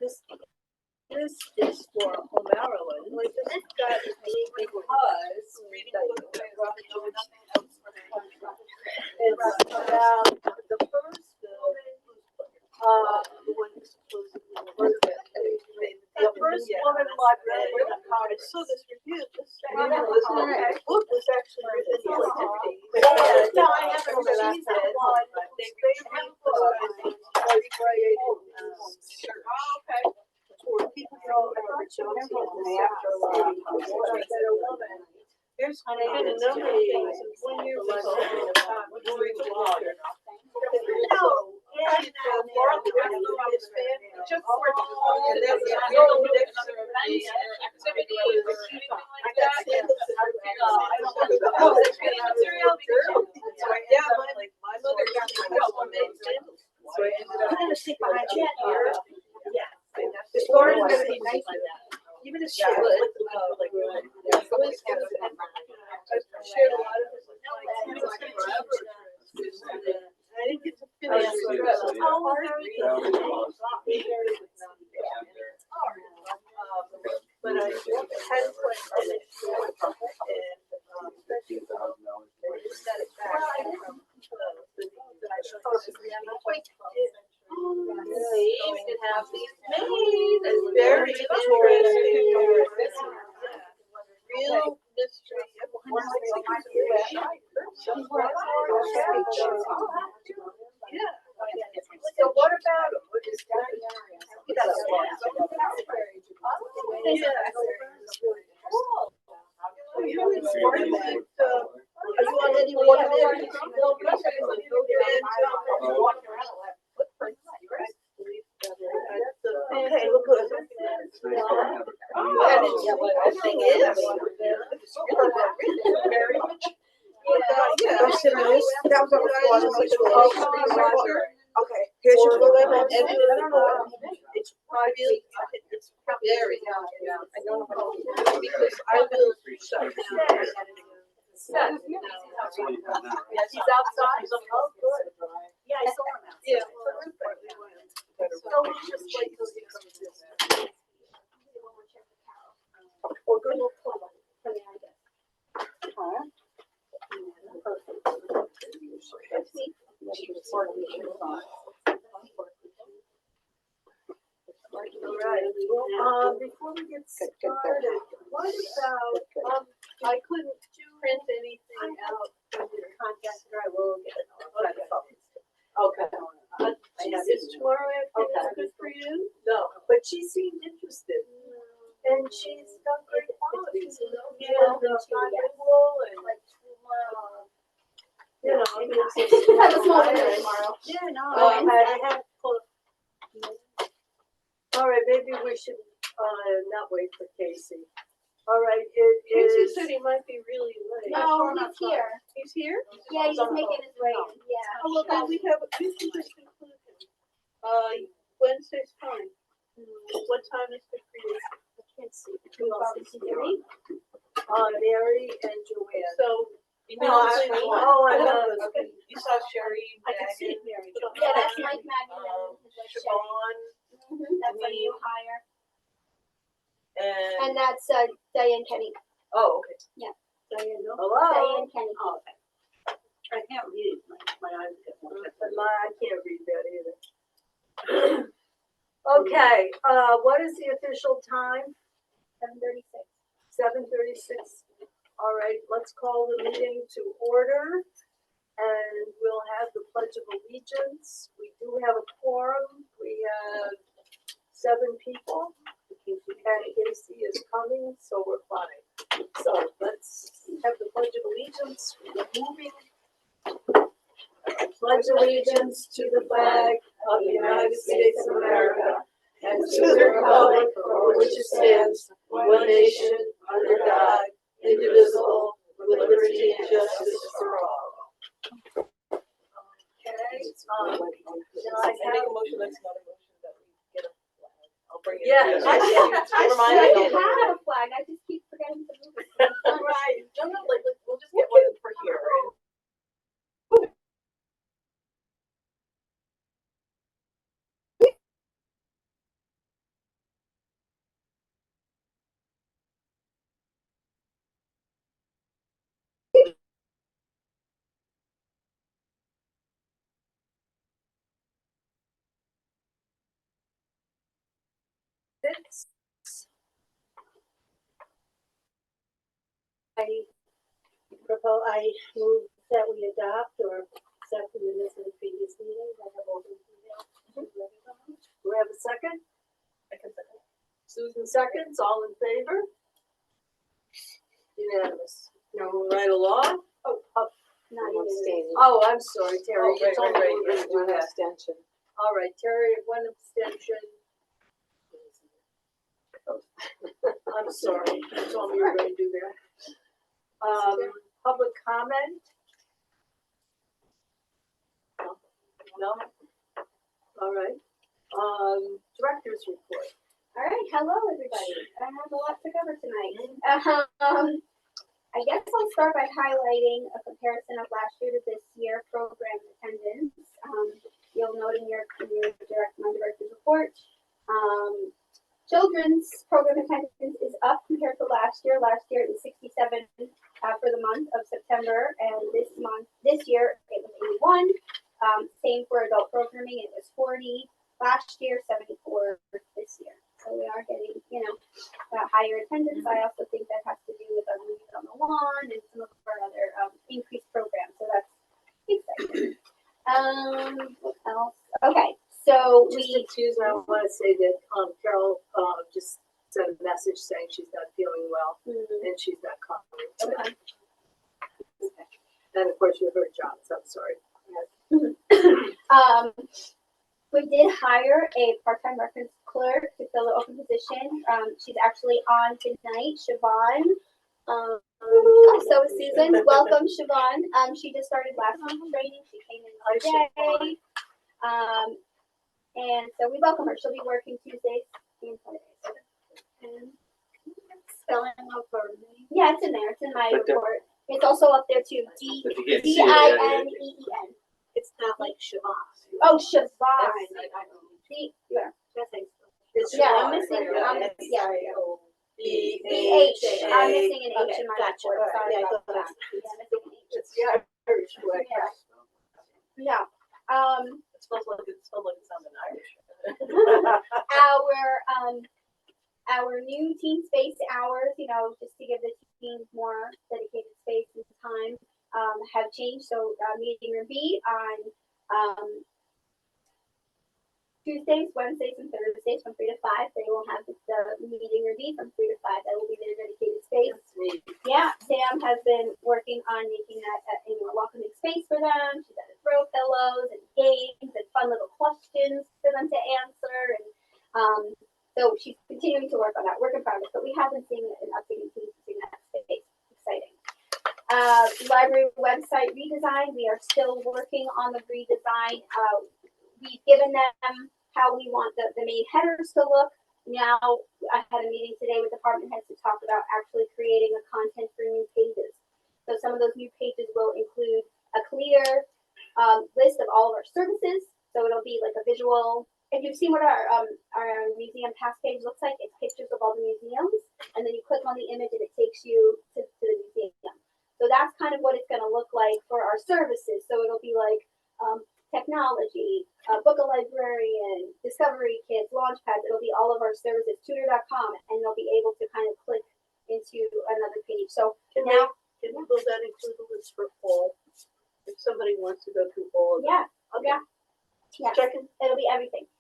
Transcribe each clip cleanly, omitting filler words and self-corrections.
this is for Home Maryland. This guy is because it's about the first bill, the one who's supposedly the first woman librarian. I saw this review. This book was actually written in the 50s. No, I haven't read that. She's the one. They have a book. Very creative. Okay. For people who are there's been a number of things. 1 year ago, It's going to be nice like that. Even if she was like I shared a lot of his I didn't get to finish but I had quite finished you can have these made. It's very interesting. Real mystery. Yeah. So what about are you on any one of them? Okay, look good. And it's, the thing is, it's really well written, very much. That was okay, here's your book. It's really, it's very, I don't know how to because I will shut down. Yeah, he's outside. Oh, good. Yeah, I saw him outside. Yeah. So it's just like or good. All right. Before we get started, what about I couldn't print anything out from the contact her. I will get it. Okay. Is tomorrow afternoon good for you? No, but she seemed interested. And she's got great qualities, you know. Yeah, bilingual and like you know, have a small dinner tomorrow. Yeah, no. I have all right, maybe we should not wait for Casey. All right, Casey said he might be really late. No, he's here. He's here? Yeah, he's making his way in. Yeah. Oh, well, then we can just conclude him. Wednesday's fine. What time is good for you? I can't see. Mary and Joanne. So, I know. Okay. You saw Sherry. I can see Mary. Yeah, that's Mike Magnon. Siobhan. That's a new hire. And that's Diane Kenny. oh, okay. Yeah. Diane, hello. Diane Kenny. Oh, okay. I can't read it. My eyes get more. I can't read that either. Okay. What is the official time? 7:36. 7:36. All right. Let's call the meeting to order, and we'll have the Pledge of Allegiance. We do have a quorum. We have 7 people. And Casey is coming, so we're fine. So let's have the Pledge of Allegiance. We're moving. Pledge allegiance to the flag of the United States of America and to the republic for which it stands, one nation, under God, indivisible, with liberty and justice for all. Okay. I make a motion that's not a motion that we get a flag. I'll bring it. Yeah. I have a flag. I just keep forgetting to move it. Right. No, like we'll just get one for here. minutes. I move that we adopt or accept the minutes of the previous meeting. I have all the emails. Do we have a second? I can second. Susan seconds, all in favor? Unanimous. Now we'll right along. Not I'm even. abstaining. Oh, I'm sorry, Terry, Oh, you right, told me right, we were right, gonna do One that. abstention. All right, Terry, one abstention. I'm sorry, you told me you were gonna do that. Public comment? No? All right. Director's report. All right, hello everybody. I have a lot to cover tonight. I guess I'll start by highlighting a comparison of last year to this year program attendance. You'll note in my director's report, children's program attendance is up compared to last year. Last year it was 67 for the month of September, and this year it was 81. Same for adult programming, it was 40 last year, 74 this year. So we are getting, higher attendance. I also think that has to do with our movies on the lawn and some of our other increased programs. So that's exciting. What else? Okay, so Just excuse me, I want to say that Carol just sent a message saying she's not feeling well and she's not coming. Okay. And of course you heard John, so I'm sorry. We did hire a part-time reference clerk to fill the open position. She's actually on tonight, Siobhan. So is Susan. Welcome, Siobhan. She just started last month training. She came in today. And so we welcome her. She'll be working Tuesdays and Fridays. And Spelling of her name. yeah, it's in there. It's in my report. It's also up there too. D-I-N-E-E-N. It's not like Siobhan. Oh, Siobhan. Yeah. It's Yeah, I'm Siobhan. missing. Yeah. B-H. I'm missing an H in my Gotcha. report. All right. Sorry Yeah, I about thought that. that's- Yeah, missing an H. It's the Irish way. Yeah. It smells like it sounds in Irish. Our new teen space hours, just to give the teens more dedicated space and time, have changed. So meeting room B on Tuesdays, Wednesdays, and Thursdays from 3 to 5. They will have the meeting room B from 3 to 5. That will be their dedicated space. Yeah, Sam has been working on making that a more welcoming space for them. She's added throw pillows and games and fun little questions for them to answer. And so she's continuing to work on that, work in progress. But we have been seeing an uptick in teams using that space. Exciting. Library website redesign. We are still working on the redesign. We've given them how we want the main headers to look. Now, I had a meeting today with department heads to talk about actually creating a content for new pages. So some of those new pages will include a clear list of all of our services. So it'll be like a visual. If you've seen what our museum pass page looks like, it's pictures of all the museums, and then you click on the image and it takes you to the museum. So that's kind of what it's going to look like for our services. So it'll be like technology, book a librarian, discovery kits, launchpads. It'll be all of our services, tutor.com, and they'll be able to kind of click into another page. So Can will that include the list for fall? If somebody wants to go through all of them? yeah, Okay. yeah, Checking. it'll be everything.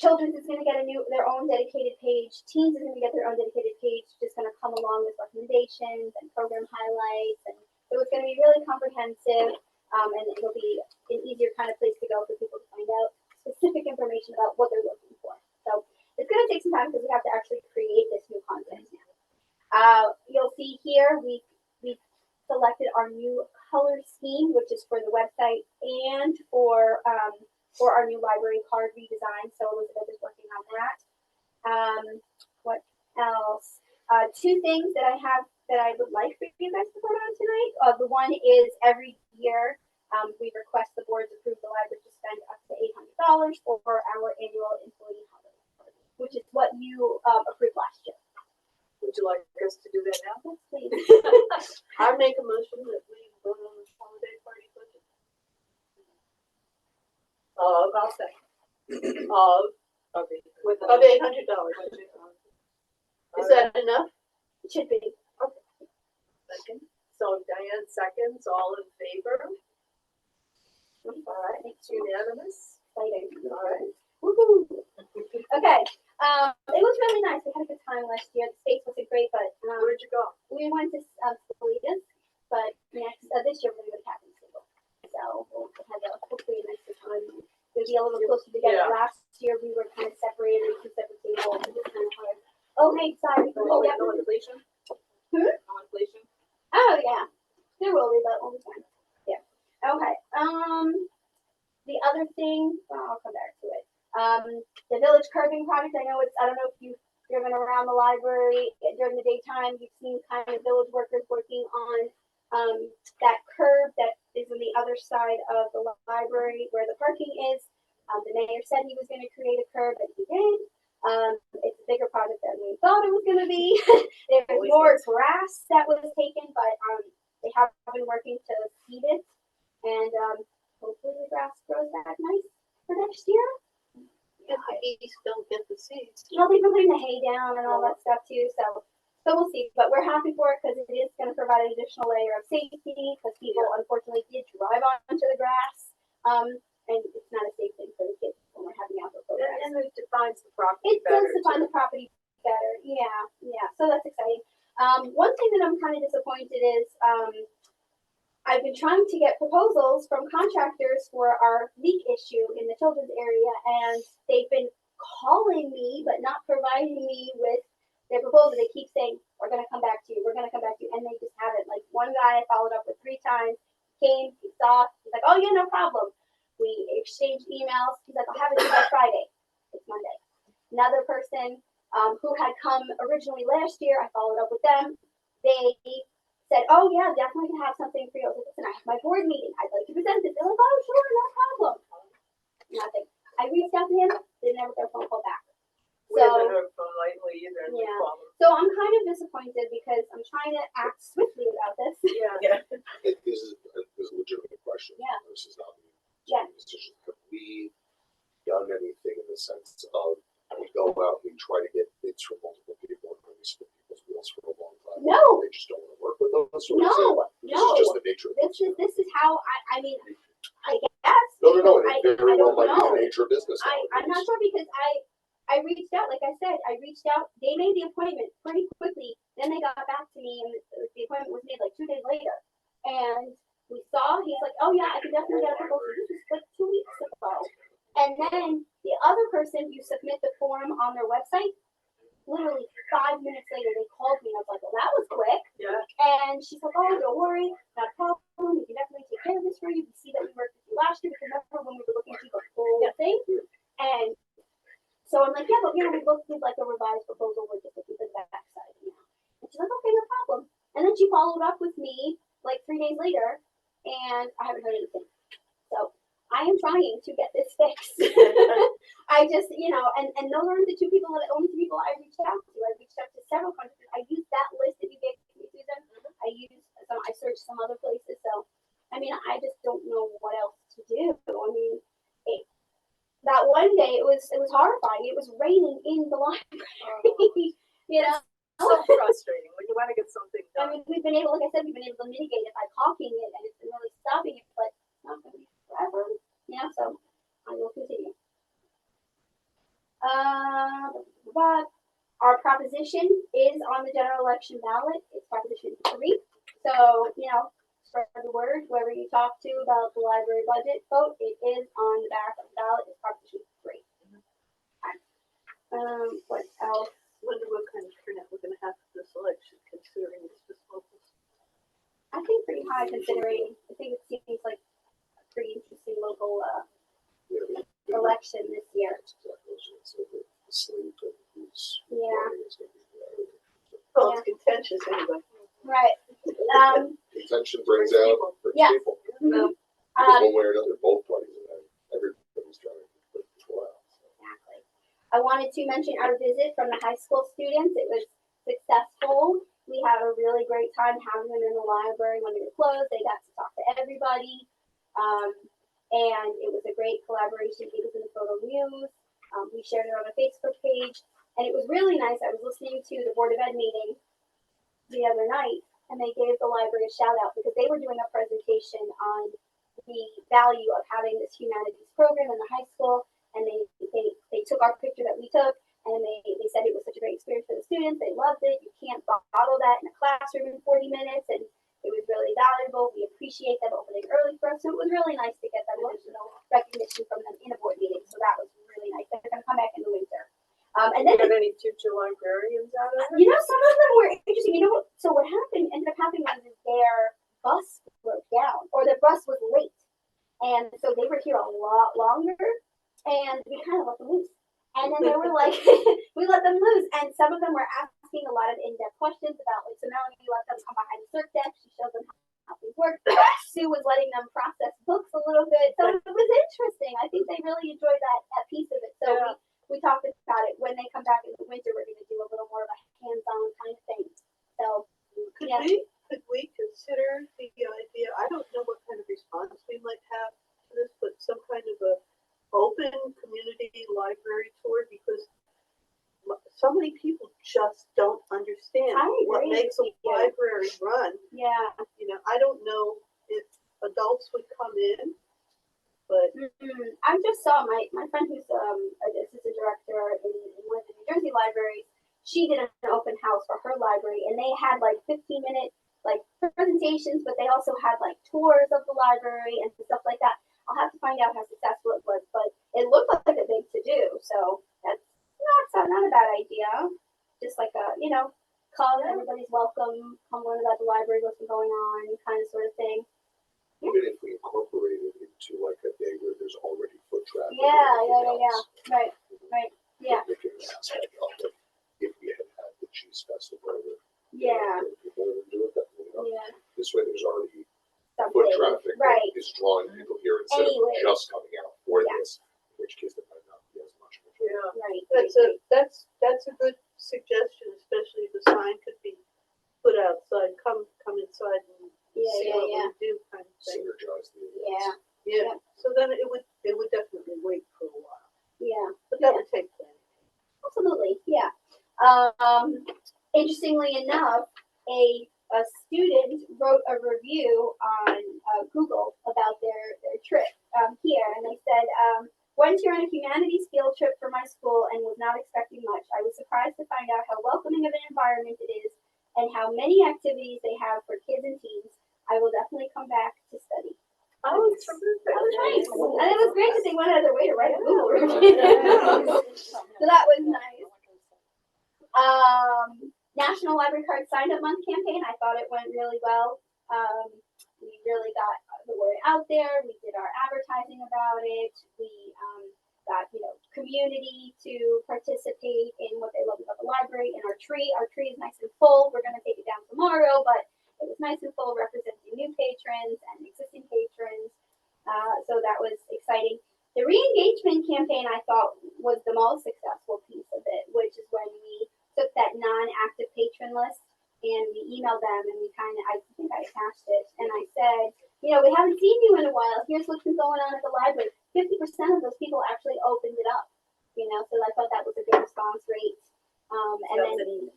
Children's is going to get their own dedicated page. Teens is going to get their own dedicated page, just going to come along with recommendations and program highlights, and so it's going to be really comprehensive, and it'll be an easier kind of place to go for people to find out specific information about what they're looking for. So it's going to take some time because we have to actually create this new content now. You'll see here we selected our new color scheme, which is for the website and for our new library card redesign. So Elizabeth is working on that. What else? Two things that I have that I would like for you guys to put on tonight. The one is every year we request the board's approve the library to spend up to $800 for our annual employee holiday party, which is what you approved last year. Would you like us to do that now? Yes, please. I make a motion that we vote on the holiday party budget. I'll say. of $800. Is that enough? It should be. Second. So Diane seconds, all in favor? All right, it's unanimous. Exciting. All right. Woohoo. Okay. It was really nice. We had a good time last year. The space wasn't great, but Where'd you go? we went to Salinas, but next this year we're going to Captain Single. So we'll have hopefully a nice time. We'll be a little closer together. Yeah. Last year we were kind of separated, two separate tables. It was kind of hard. Oh, hey, sorry. Oh, Yep. no inflation? Hmm? No inflation? Oh yeah, there will be, but only time. Yeah. Okay. The other thing, I'll come back to it. The village curbing project. I don't know if you've driven around the library during the daytime. You've seen kind of village workers working on that curb that is on the other side of the library where the parking is. The mayor said he was going to create a curb, and he did. It's a bigger project than we thought it was going to be. There's more grass that was taken, but they have been working to seed it, and hopefully the grass grows back nice for next year. If the bees don't get the seeds. They've been putting the hay down and all that stuff too, so we'll see. But we're happy for it because it is going to provide an additional layer of safety because people unfortunately did drive onto the grass, and it's not a safe thing for the kids when we're having outdoor programs. And it defines the property It better. does define the property better. Yeah. So that's exciting. One thing that I'm kind of disappointed is I've been trying to get proposals from contractors for our leak issue in the children's area, and they've been calling me but not providing me with their proposal. They keep saying, we're going to come back to you, we're going to come back to you, and they just haven't. Like one guy I followed up with 3 times, came, he saw, he's like, oh yeah, no problem. We exchanged emails. He's like, I'll have it to you by Friday. It's Monday. Another person who had come originally last year, I followed up with them. They said, oh yeah, definitely can have something for you. I was like, listen, I have my board meeting. I'd like to present it. They're like, oh sure, no problem. Nothing. I reached out to him. They never got a phone call back. We haven't heard from lately either. and we Yeah. call them. So I'm kind of disappointed because I'm trying to act swiftly about this. Yeah. This is a legitimate question. Yeah. This is not Yeah. a decision. Have we done anything in the sense of we go out and we try to get bids from multiple people and we spin people's wheels for a long time? No. They just don't want to work with us? Or No. this is just the nature of This is how I mean, I guess. No. I It very well don't might be know. the nature of business. I'm not sure because I reached out, like I said, they made the appointment pretty quickly, then they got back to me and the appointment was made like 2 days later. And we saw, he's like, oh yeah, I can definitely get a proposal. This is like 2 weeks ago. And then the other person, you submit the form on their website, literally 5 minutes later, they called me and I was like, well, that was quick. Yeah. And she's like, oh, don't worry, not a problem. We can definitely take care of this for you. You see that we worked with you last year because remember when we were looking through the whole thing? And so I'm like, yeah, but we looked with like a revised proposal. We're just looking for the backside now. And she's like, okay, no problem. And then she followed up with me like 3 days later, and I haven't heard anything. So I am trying to get this fixed. I just, and those aren't the 2 people, the only 2 people I reached out to. I reached out to several contractors. I used that list that you gave me, Susan. I searched some other places. So, I mean, I just don't know what else to do. I mean, that one day it was horrifying. It was raining in the library. So frustrating when you want to get something I done. mean, we've been able to mitigate it by caulking it, and it's been really stopping it, but it's not going to be forever. So I will continue. But our proposition is on the general election ballot. It's proposition 3. So, spread the word. Whoever you talk to about the library budget vote, it is on the back of the ballot. It's proposition 3. Okay. What else? Wonder what kind of turnout we're going to have for this election, considering it's just local. I think pretty high considering. I think it seems like a pretty interesting local election this year. Yeah. Well, it's contentious anyway. Right. Contention brings Brings out Yeah. people. Mhm. One way or another, both parties, and everybody's trying to put people out. Exactly. I wanted to mention our visit from the high school students. It was successful. We had a really great time having them in the library when they were closed. They got to talk to everybody. And it was a great collaboration. It was in photo news. We shared it on a Facebook page, and it was really nice. I was listening to the Board of Ed meeting the other night, and they gave the library a shout out because they were doing a presentation on the value of having this humanities program in the high school, and they took our picture that we took, and they said it was such a great experience for the students. They loved it. You can't bottle that in a classroom in 40 minutes, and it was really valuable. We appreciate them opening early for us. So it was really nice to get that additional recognition from them in a board meeting. So that was really nice. They're going to come back in the winter. And then, Have any future librarians out of it? you know, some of them were interesting. You know, so what ended up happening was their bus broke down, or their bus was late. And so they were here a lot longer, and we kind of let them loose. And then they were like, we let them loose, and some of them were asking a lot of in-depth questions about, like, so Melanie let them come behind the circ deck. She showed them how things work. Sue was letting them process books a little bit. So it was interesting. I think they really enjoyed that piece of it. So Yeah. we talked about it. When they come back in the winter, we're going to do a little more of a hands-on kind of thing. So, Could yeah. we consider the idea, I don't know what kind of response we might have to this, but some kind of a open community library tour, because so many people just don't understand I what agree makes a with you. library run. Yeah. You know, I don't know if adults would come in, but I just saw my friend who's an assistant director in one of the New Jersey libraries. She did an open house for her library, and they had like 15-minute like presentations, but they also had like tours of the library and stuff like that. I'll have to find out how successful it was, but it looked like a big to-do. So that's not a bad idea. Just like a, you know, come, everybody's welcome, come learn about the library, what's been going on, kind of sort of thing. Even if we incorporate it into like a day where there's already foot traffic. and Yeah. everything else, Right. Yeah. We can ask like, if we had the cheese festival, Yeah. people would do it that way. You know? Yeah. This way, there's already Something. foot traffic Right. that is drawing people here instead Anyway. of just coming out for Yeah. this, in which case there might not be as much. yeah. Right. That's a good suggestion, especially if the sign could be put outside, come inside and see what Yeah. we do kind of thing. Synergize the Yeah. events. Yeah, Yeah. so then it would definitely wait for a while, Yeah. but that would take planning. Absolutely. Yeah. Interestingly enough, a student wrote a review on Google about their trip here, and they said, went here on a humanities field trip for my school and was not expecting much. I was surprised to find out how welcoming of an environment it is and how many activities they have for kids and teens. I will definitely come back to study. Oh, it's terrific. That was nice. And it was great that they went out of their way to write a Google review. So that was nice. National Library Card Sign Up Month campaign. I thought it went really well. We really got the word out there. We did our advertising about it. We got community to participate in what they love about the library. And our tree is nice and full. We're going to take it down tomorrow, but it was nice and full, representing new patrons and existing patrons. So that was exciting. The re-engagement campaign I thought was the most successful piece of it, which is when we took that non-active patron list and we emailed them and I think I attached it, and I said, we haven't seen you in a while. Here's what's been going on at the library. 50% of those people actually opened it up, so I thought that was a good response rate. And then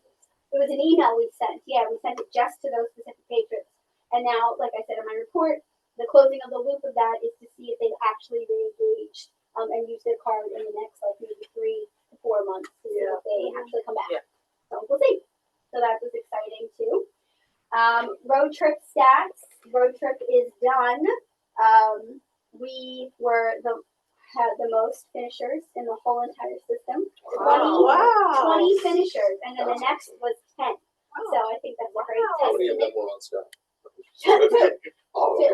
it was an email we sent. Yeah, we sent it just to those specific patrons. And now, like I said in my report, the closing of the loop of that is to see if they've actually re-engaged and used their card in the next maybe 3 to 4 months to see if they actually come back. Yeah. So we'll see. So that was exciting too. Road trip stats. Road trip is done. We had the most finishers in the whole entire system. 20 finishers, and then the next was 10. So I think that's a great How many of them testament were on staff? to Oh, okay.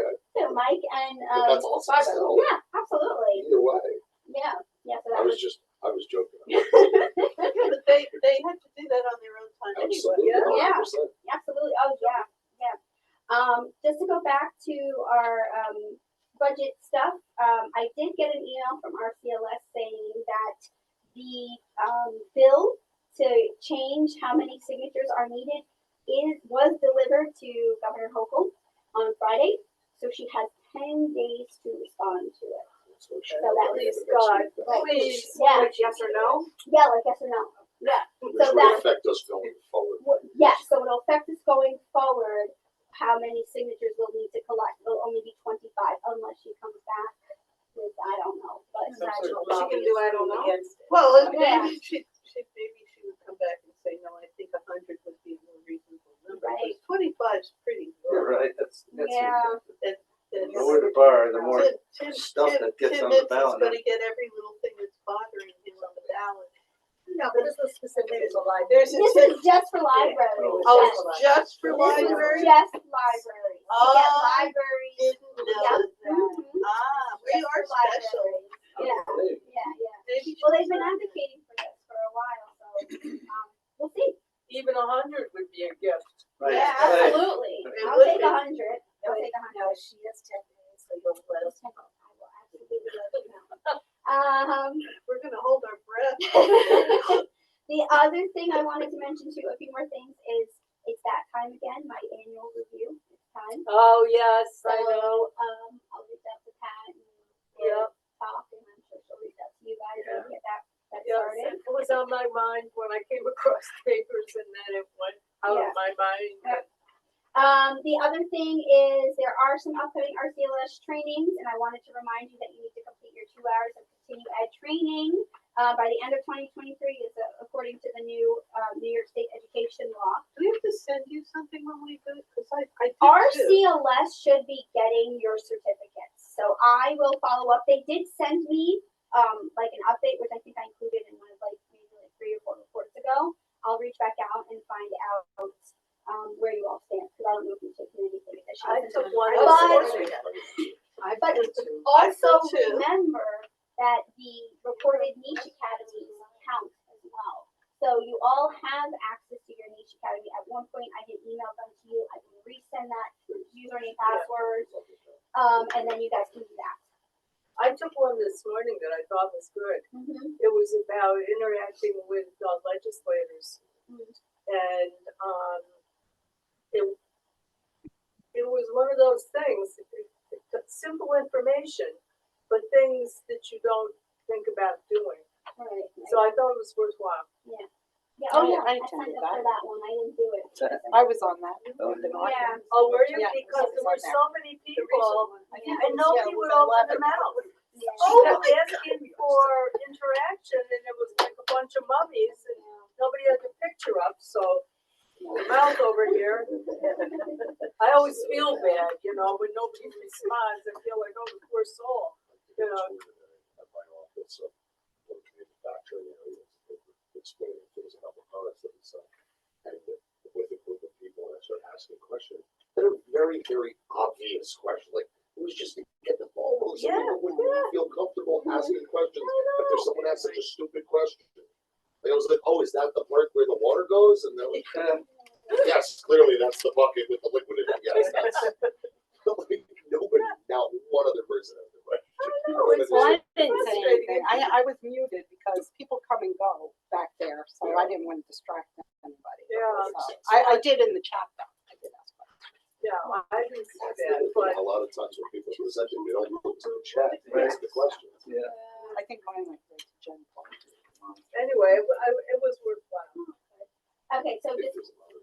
Mike and But that's awesome. Barbara. Still. Yeah, absolutely. Either way, Yeah. So I that was joking. But they had to do that on their own time anyway. Absolutely, Yeah. 100%. Absolutely. Oh yeah. Just to go back to our budget stuff, I did get an email from RCLS saying that the bill to change how many signatures are needed was delivered to Governor Hochul on Friday, so she has 10 days to respond to it. So So that Please, was, God, please, Yeah. like yes or no? yeah, like yes or no, yeah. Which So would that, affect us going forward. yeah, so it'll affect us going forward, how many signatures we'll need to collect, it'll only be 25 unless she comes back with, I don't know, but. Some sort of She can do, I don't know. against it. Well, Yeah. maybe she would come back and say, no, I think 100 would be a more reasonable number. Right. 25 is pretty Yeah, low. right, that's. Yeah. The lower the bar, the more Tim- stuff Tim- that gets Tim on the Mitz ballot. is gonna get every little thing that's bothering him on the ballot. No, but this was specific to library. There's a This Tim. is just for libraries. Oh, yes. it's just for This is library? just libraries. To get Oh, libraries. Didn't know Yep. that. Mhm. We Just are for special. libraries. Yeah, yeah. Maybe Well, they've she'll- been advocating for this for a while, so, we'll see. Even 100 would be a gift. Right, Yeah, right. absolutely. It I'll would take be. 100. I'll take 100. No, she has 10 minutes, so you'll let us know. I will absolutely let you know. We're gonna hold our breath. The other thing I wanted to mention too, a few more things, is it's that time again, my annual review. It's time. Oh, yes, So, I know. I'll reach out to Pat and Yeah. talk, and I'm sure she'll reach out to you guys and get that Yes, started. it was on my mind when I came across papers and then it went out Yeah. of my mind. Yeah. The other thing is there are some upcoming RCLS trainings, and I wanted to remind you that you need to complete your 2 hours of continue ed training by the end of 2023, is according to the new New York State education law. Do we have to send you something when we do? Cause I do too. RCLS should be getting your certificates, so I will follow up. They did send me like an update, which I think I included in one of maybe 3 or 4 reports ago. I'll reach back out and find out where you all stand, because I don't know if you've taken anything additional. I took one But- this morning. But I also feel too. remember that the reported niche academies count as well. So you all have access to your niche academy. At one point, I had emailed them to you. I can resend that username, password, and then you guys can do that. I took one this morning that I thought was good. Mm-hmm. It was about interacting with legislators. And it was one of those things, simple information, but things that you don't think about doing. Right. So I thought it was worthwhile. Yeah. Oh yeah, I I signed attended up for that. that one. I didn't do it. I was on that. Yeah. Oh, were you? Yeah, Because there were so many people Yeah. and nobody would open them out. Yeah. She kept asking for interaction and it was like a bunch of mummies and nobody had the picture up, so the mouth over here. I always feel bad, when nobody responds. I feel like, oh, the poor soul, At my office, located factory area, explaining things about the products that we sell. And with a group of people, and I start asking questions that are very, very obvious questions, like, it was just to get the ball rolling, so people would feel comfortable asking questions, if there's someone asks such a stupid question. Like, I was like, oh, is that the part where the water goes? And they're like, yes, clearly that's the bucket with the liquid in it, yes, that's. Nobody, not one other person has the question. Well, I didn't say anything. I was muted because people come and go back there, so I didn't want to distract anybody. Yeah. So I did in the chat though. I did ask questions. yeah, I didn't see That's that, the but thing, a lot of times when people present it, they don't look to the chat, they Right. ask the questions. Yeah. I think mine went right to Jen. anyway, it was worthwhile. Okay, so I think just there's a lot of-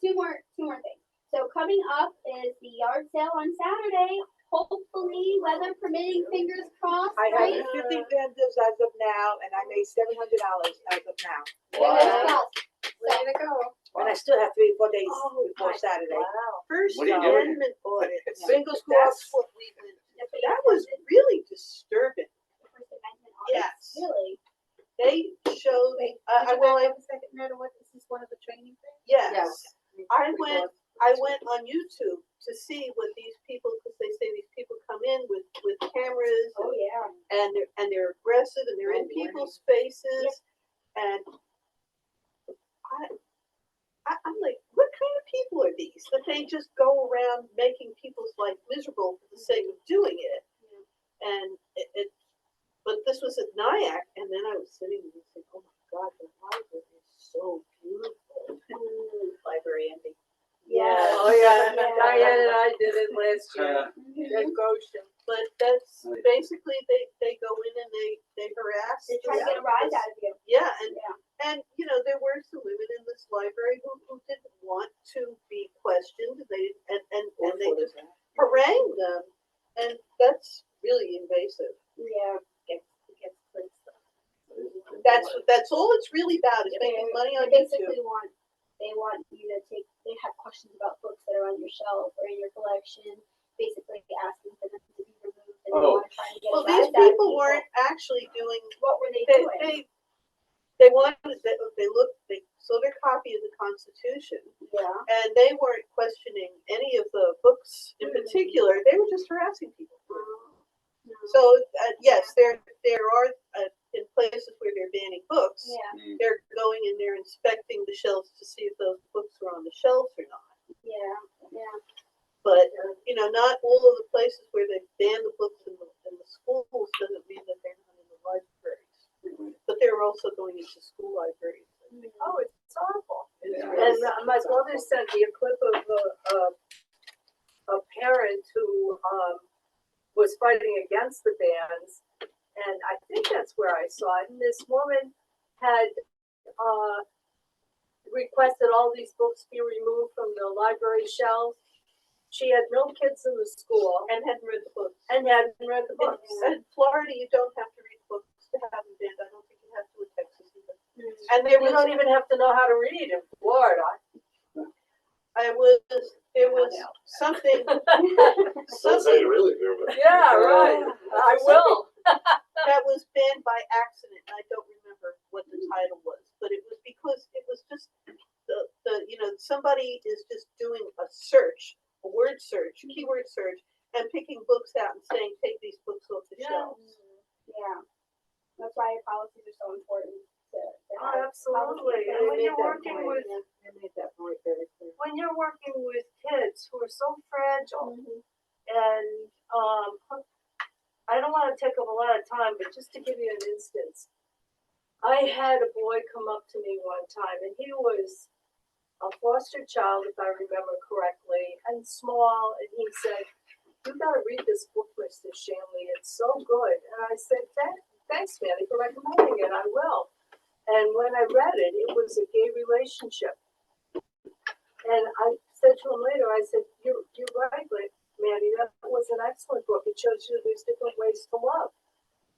two more things. So coming up is the yard sale on Saturday. Hopefully, weather permitting, fingers crossed, I right? have 50 vendors as of now, and I made $700 as of now. Fingers crossed. Way to go. And I still have 3 or 4 days Oh, before my Saturday. Wow. First What are you doing? Amendment audit. Fingers That's crossed. what we've been, that was really disturbing. The First Amendment audit. Yes. Really? They showed, well, a second, Meta, what, is this one of the training things? yes. I went on YouTube to see what these people, because they say these people come in with cameras Oh, yeah. and they're aggressive and they're in people's faces. And I'm like, what kind of people are these? That they just go around making people's life miserable for the sake of doing it. And but this was at Nyack, and then I was sitting and saying, oh my God, the library is so beautiful. Library ending. Yeah. Oh, yeah, Yeah. Diane and I did it last year Uh, Mhm. at Goshen. but that's basically, they go in and they harass. They try to get a rise out of you. Yeah, Yeah. and, you know, there were some women in this library who didn't want to be questioned, and they just harangued them, and that's really invasive. Yeah. Gets clicks. That's all it's really about, is making money on They YouTube. basically they want you to they have questions about books that are on your shelf or in your collection, basically asking for them to be removed, and they want to try to get a Well, rise these out of people weren't actually doing, What were they they, doing? they wanted, they saw their copy of the Constitution, Yeah. and they weren't questioning any of the books in particular, they were just harassing people. So, yes, there are, in places where they're banning books, Yeah. they're going and they're inspecting the shelves to see if those books are on the shelves or not. Yeah. Yeah. But, you know, not all of the places where they ban the books in the schools doesn't mean that they're not in the libraries. But they're also going into school libraries. Oh, it's awful. It's And really- my mother sent me a clip of a parent who was fighting against the bans, and I think that's where I saw it. And this woman had requested all these books be removed from the library shelves. She had no kids in the school And hadn't read the books. and hadn't read the books. In Florida, you don't have to read books to have them banned. I don't think you have to in Texas either. And there You was, don't even have to know how to read in Florida. there was something, That's how you really do it. Yeah, right. I will. that was banned by accident, and I don't remember what the title was, but it was because it was just the you know, somebody is just doing a search, a word search, keyword search, and picking books out and saying, take these books off the shelves. Yeah. That's why your policies are so important to Oh, have. absolutely. And when you're working with, They made that point very clear. when you're working with kids who are so fragile, Mhm. and I don't want to take up a lot of time, but just to give you an instance, I had a boy come up to me one time, and he was a foster child, if I remember correctly, and small, and he said, "You gotta read this book, Mr. Shanley, it's so good." And I said, "Thanks, Manny, for recommending it, I will." And when I read it, it was a gay relationship. And I said to him later, I said, you're right, Manny, that was an excellent book. It shows you there's different ways to love.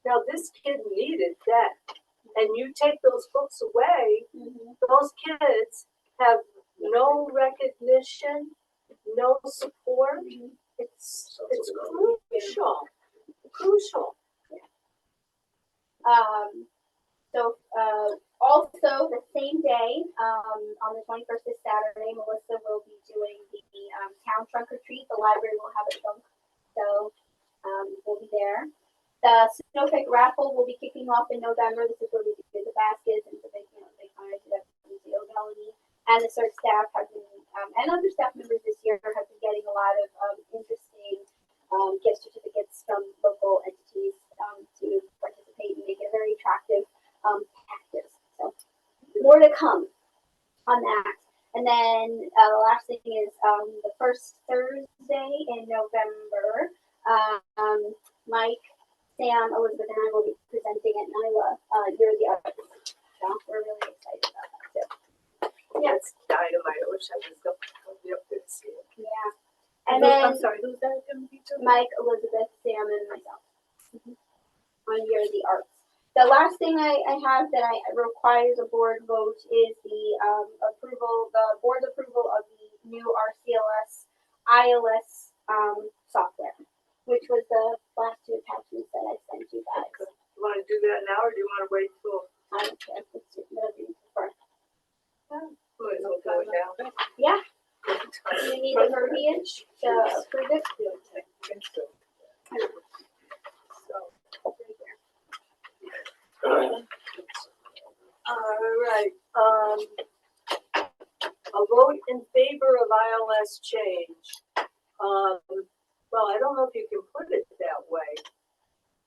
Now, this kid needed that. And you take those books away, those kids have no recognition, no support. It's crucial. Also the same day, on the 21st this Saturday, Melissa will be doing the town trunk or treat. The library will have a trunk, so we'll be there. The snowflake raffle will be kicking off in November. This is where we do the baskets and the big, big honors to the Melanie. And the CERT staff have been, and other staff members this year have been getting a lot of interesting gift certificates from local entities to participate and make it a very attractive practice. So more to come on that. And then the last thing is the first Thursday in November, Mike, Sam, Elizabeth, and I will be presenting at NILA, Year of the Arts. So we're really excited about that too. Yeah, it's dynamite. I wish I was up there to see it. Yeah. And then I'm sorry, who's that gonna be to? Mike, Elizabeth, Sam, and myself on Year of the Arts. The last thing I have that requires a board vote is the board's approval of the new RCLS ILS software, which was the last two attachments that I sent you guys. You wanna do that now, or do you wanna wait till? I don't care, it's whatever you prefer. Might as well do it now. Yeah, you need the verbiage to approve it. All right, a vote in favor of ILS change. Well, I don't know if you can put it that way.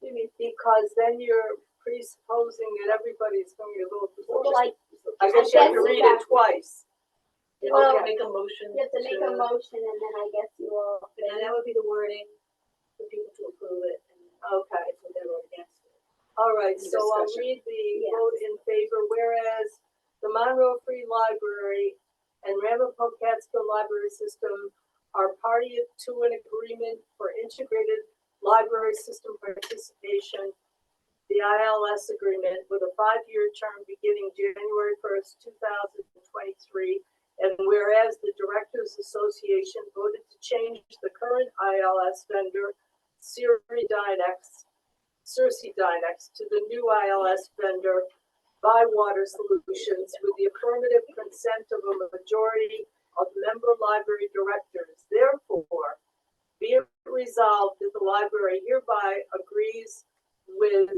Because then you're presupposing that everybody's going to vote for Well, it. I guess you have to read it twice. You Well, make a motion. You have to make a motion and then I guess you will. And that would be the wording. The people to approve it, and Okay. that's what they wrote against it. All right, so I'll Discussion. read the Yes. vote in favor, whereas the Monroe Free Library and Ramapo Catskill Library System are party to an agreement for integrated library system participation, the ILS agreement with a 5-year term beginning January 1st, 2023. And whereas the Directors Association voted to change the current ILS vendor, Cersei Dynex, to the new ILS vendor, Bywater Solutions, with the affirmative consent of a majority of member library directors. Therefore, be it resolved that the library hereby agrees with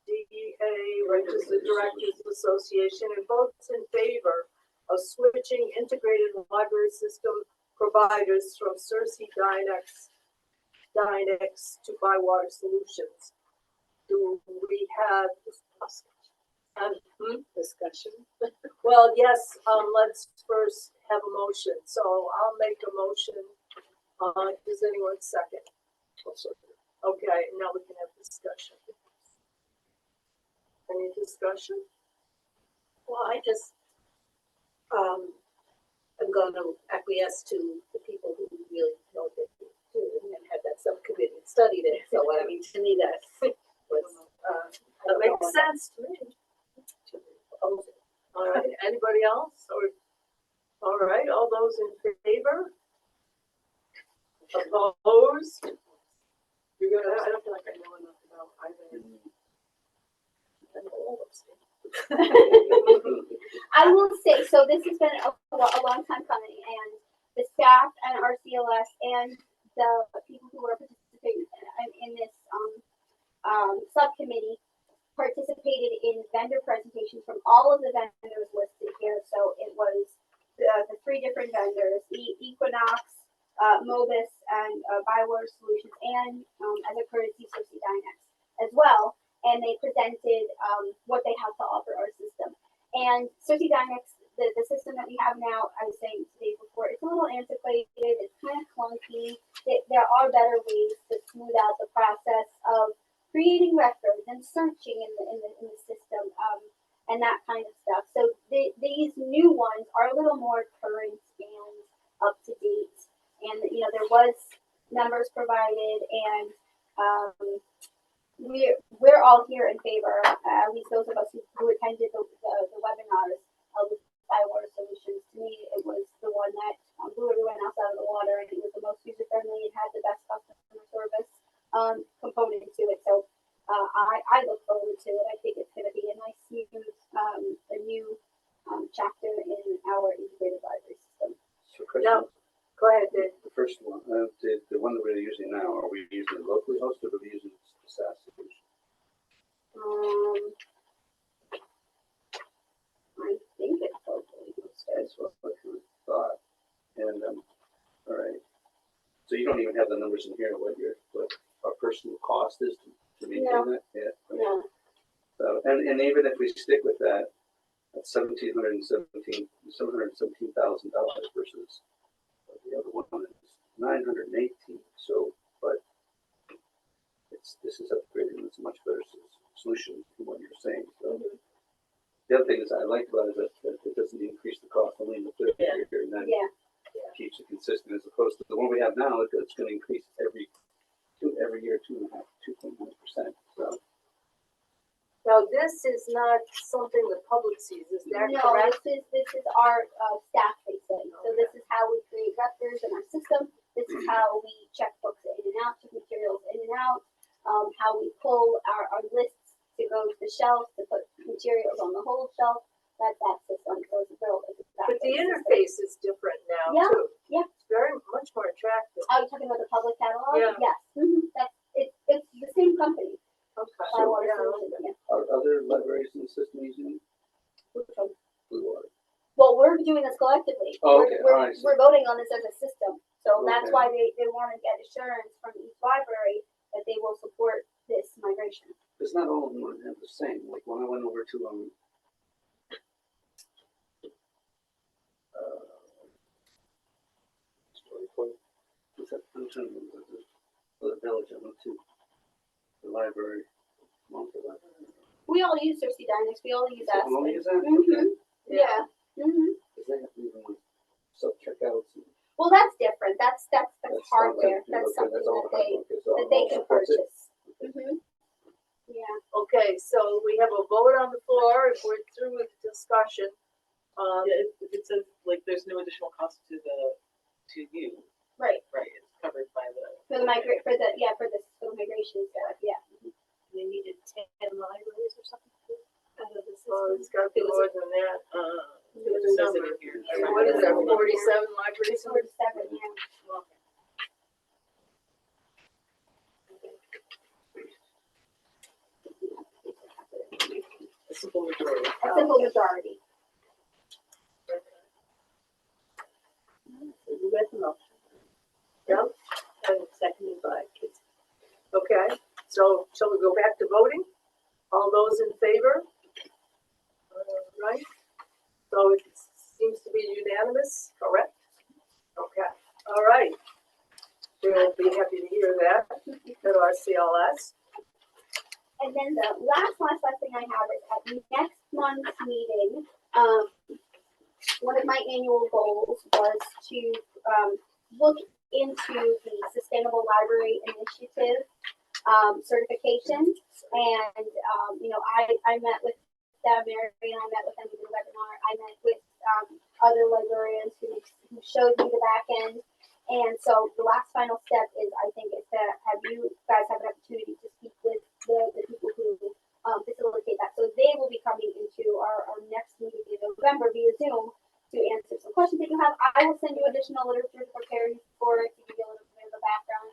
DEA, Registered Directors Association, and votes in favor of switching integrated library system providers from Cersei Dynex to Bywater Solutions. Do we have Discussion. well, yes, let's first have a motion. So I'll make a motion. Does anyone second? I'll second it. Okay, now we can have discussion. Any discussion? Well, I just, am gonna acquiesce to the people who really know what they do and had that subcommittee and studied it, so I mean, to me, that was, That makes sense to me. to oppose it. All right, anybody else? Or, all right, all those in favor? Opposed? You're gonna, I don't feel like I know enough about either. I'm all upset. I will say, so this has been a long time coming, and the staff and RCLS and the people who are participating in this subcommittee participated in vendor presentations from all of the vendors listed here. So it was the 3 different vendors, Equinox, Mobis, and Bywater Solutions, and as a courtesy, Cersei Dynex as well. And they presented what they have to offer our system. And Cersei Dynex, the system that we have now, I was saying today before, it's a little antiquated, it's kind of clunky. There are better ways to smooth out the process of creating records and searching in the system and that kind of stuff. So these new ones are a little more current and up to date. And you know, there was numbers provided, and we're all here in favor, at least those of us who attended the webinars of Bywater Solutions. To me, it was the one that blew everyone else out of the water, and it was the most user friendly. It had the best customer service component to it. So I look forward to it. I think it's going to be a nice, smooth, a new chapter in our integrated library system. So question, go ahead, Dave. the first one, the one that we're using now, are we using it locally hosted or are we using the SaaS solution? I think it's totally That's what I kind of thought. And, all right. So you don't even have the numbers in here, what our personal cost is to maintain that? Yeah. Okay. no. So, and even if we stick with that, that's $717,000 versus the other one is $918. So, but this is upgraded and it's a much better solution from what you're saying. So the other thing is I like about it is that it doesn't increase the cost only in the third year, and then Yeah. keeps it consistent as opposed to the one we have now. It's going to increase every year 2.5%. So. Now, this is not something the public sees, is that No, correct? this is our staff facing. So this is how we create records in our system. This is how we check books in and out, check materials in and out. How we pull our lists to go to the shelf to put materials on the whole shelf. That's that system. So it's built as a staff. But the system. interface is different now Yeah, too. yeah. It's very much more attractive. Are you talking about the public catalog? Yeah. Yes. That's it's the same company. Okay. Bywater Yeah, Solutions, okay. yeah. Are other libraries in the system using Blue Water? Well, we're doing this collectively. Oh, okay. We're, All right, I see. we're voting on this as a system. So that's Okay. why they want to get assurance from each library that they will support this migration. It's not all of them have the same. Like when I went over to Story point. what's that? I'm trying to remember for the village, I went to the library, monthly library. We all use Thirsty Dynex, we all use that. People only use that? Mhm. Yeah. Mhm. Cause they have even with self-checkouts and. Well, that's different. That's That's hardware. something, That's okay, something that's all that they hardware, okay, so that they can that's it. purchase. Mhm. Yeah. Okay, so we have a vote on the floor, if we're through with discussion. Yeah, it says like there's no additional cost to you, Right. right, it's covered by the. For the migration stuff. Yeah. They needed 10 libraries or something. Out of the Well, system. it's gotta be more than that. It says it in here. And what is that, 47 libraries? 47, yeah. A simple majority. A simple majority. You read the motion. Yeah, And seconded by kids. okay, so shall we go back to voting? All those in favor? Right, so it seems to be unanimous, correct? Okay, all right. We'll be happy to hear that at our CLS. And then the last thing I have is at next month's meeting, one of my annual goals was to look into the Sustainable Library Initiative certification. And, I met with them, Mary and I met with them in the webinar. I met with other librarians who showed me the back end. And so the last final step is, I think, is to have you guys have an opportunity to speak with the people who facilitate that. So they will be coming into our next meeting in November via Zoom to answer some questions that you have. I will send you additional literature to prepare you for it, to give you a little bit of a background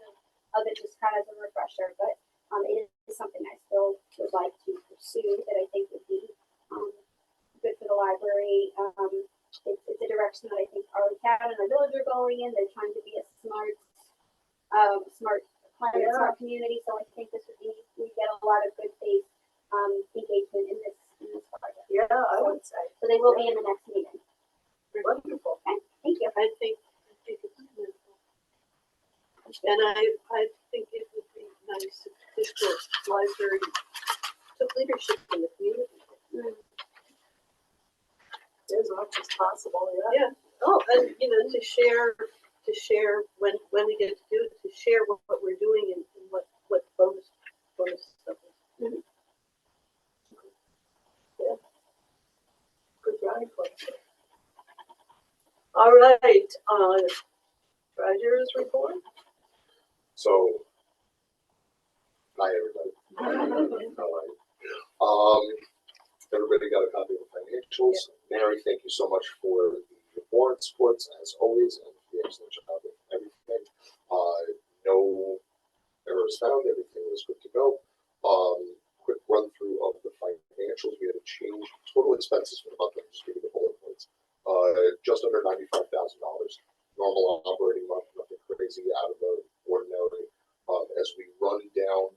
of it, just kind of as a refresher. But it is something I still would like to pursue that I think would be good for the library. It's a direction that I think our town and our village are going in. They're trying to be a smart climate, smart community. So I think this would be, we get a lot of good faith engagement in this project. Yeah, I would say. So they will be in the next meeting. Wonderful. Okay, thank you. I think it's wonderful. And I think it would be nice if this library took leadership in the community. As much as possible, yeah. Yeah. Oh, and to share when we get to do it, to share what we're doing and what bonus stuff is. Yeah. Good job. All right, treasurer's report? So, hi, everybody. How are you? Everybody got a copy of the financials. Mary, thank you so much for the warrant supports, as always, and the excellent job of everything. No errors found, everything was good to go. Quick run through of the financials. We had a change, total expenses for the month, I'm just giving the bullet points. Just under $95,000. Normal operating month, nothing crazy out of the ordinary. As we run down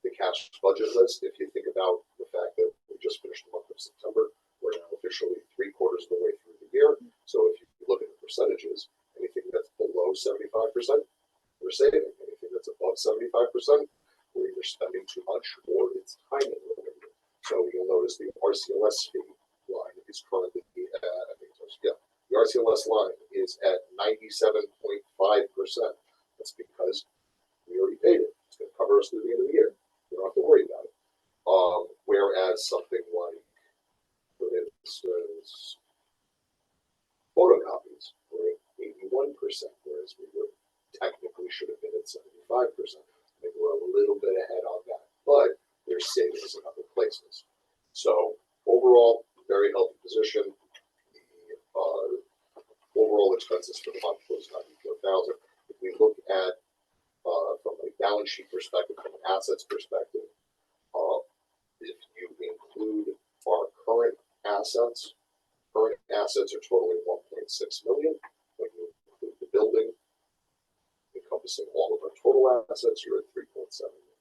the cash budget list, if you think about the fact that we just finished the month of September, we're now officially 3/4 of the way through the year. So if you look at the percentages, anything that's below 75%, we're saving. Anything that's above 75%, we're either spending too much or it's timing related. So you'll notice the RCLS fee line is currently at, I think it's, yeah, the RCLS line is at 97.5%. That's because we already paid it. It's going to cover us through the end of the year. You don't have to worry about it. Whereas something like, for instance, photocopies were at 81%, whereas we were technically should have been at 75%. Maybe we're a little bit ahead on that, but there's savings in other places. So overall, very healthy position. The overall expenses for the month was $94,000. If we look at from a balance sheet perspective, from an assets perspective, if you include our current assets are totaling $1.6 million. When you include the building, encompassing all of our total assets, you're at $3.7 million.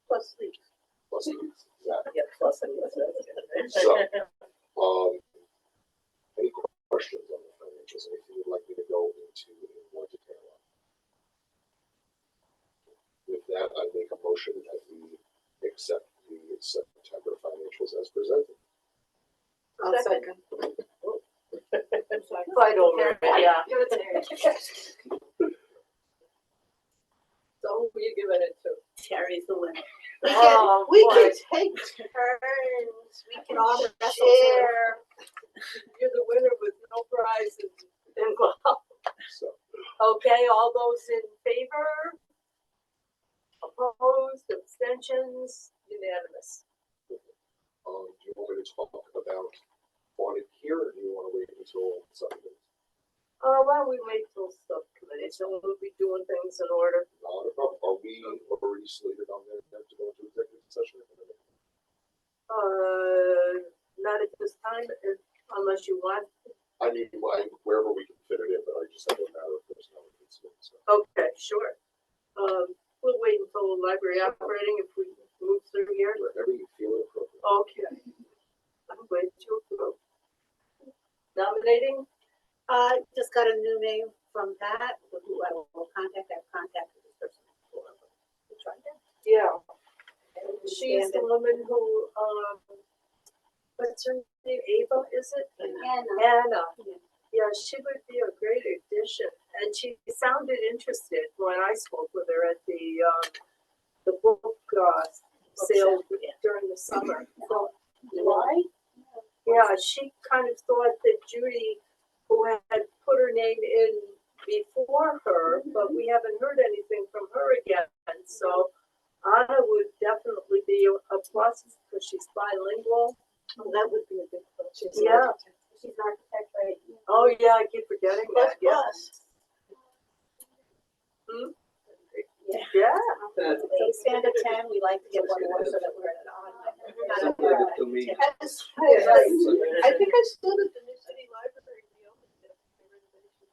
Plus leaks. Plus, exactly. Yeah, plus leaks. So, any questions on the financials? Anything you'd like me to go into in more detail on? With that, I make a motion that we accept the September financials as presented. I'll second. Fight over it, yeah. Give it to Terry. So who you giving it to? Terry's the winner. Oh, We boy. can take turns, we can all share. You're the winner with no prizes involved. So, Okay, all those in favor? Opposed, abstentions, unanimous. do you want me to talk about on it here, or do you wanna wait until something? Why don't we wait till subcommittee, so we'll be doing things in order. Not a problem. Are we already slated on there to go into executive session? Not at this time, unless you want. I mean, wherever we can fit it in, but I just have a matter of personnel. So. Okay, sure. We'll wait until the library operating if we move through here. Wherever you feel appropriate. Okay. I'm waiting to approve. Nominating? Just got a new name from Pat, who I will contact. I've contacted this person before. We'll try that. Yeah. And She's the Brandon. woman who, what's her name, Ava, is it? Anna. Anna. Yeah, she would be a great addition, and she sounded interested when I spoke with her at the book, sale during the summer. So, Why? yeah, she kind of thought that Judy, who had put her name in before her, but we haven't heard anything from her again, so Anna would definitely be a plus, because she's bilingual. Oh, that would be a good one. Yeah. She's an architect, right? Oh, yeah, I keep forgetting that, yeah. Hmm? Yeah. So stand at 10, we like to get one more so that we're at an odd. So put it to me. I think I stood at the New City Library when we opened it.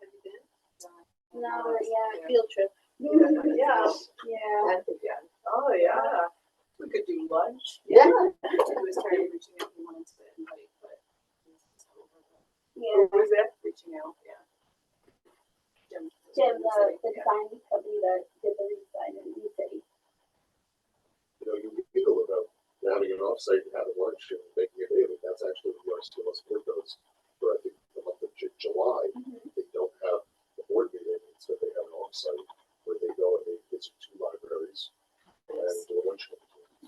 Have you been? No, yeah, field trip. Yeah. Yeah. Oh, yeah. We could do lunch. Yeah. He was trying to reaching out, he wanted to invite, but. Yeah. What was that? Reaching out, yeah. Jim, the design company that did the redesign in New City. You know, you feel about having an offsite and having lunch and making it in. That's actually what our school support does. For I think the month of July, they don't have the board meeting, so they have an offsite where they go and they visit 2 libraries and do a lunch.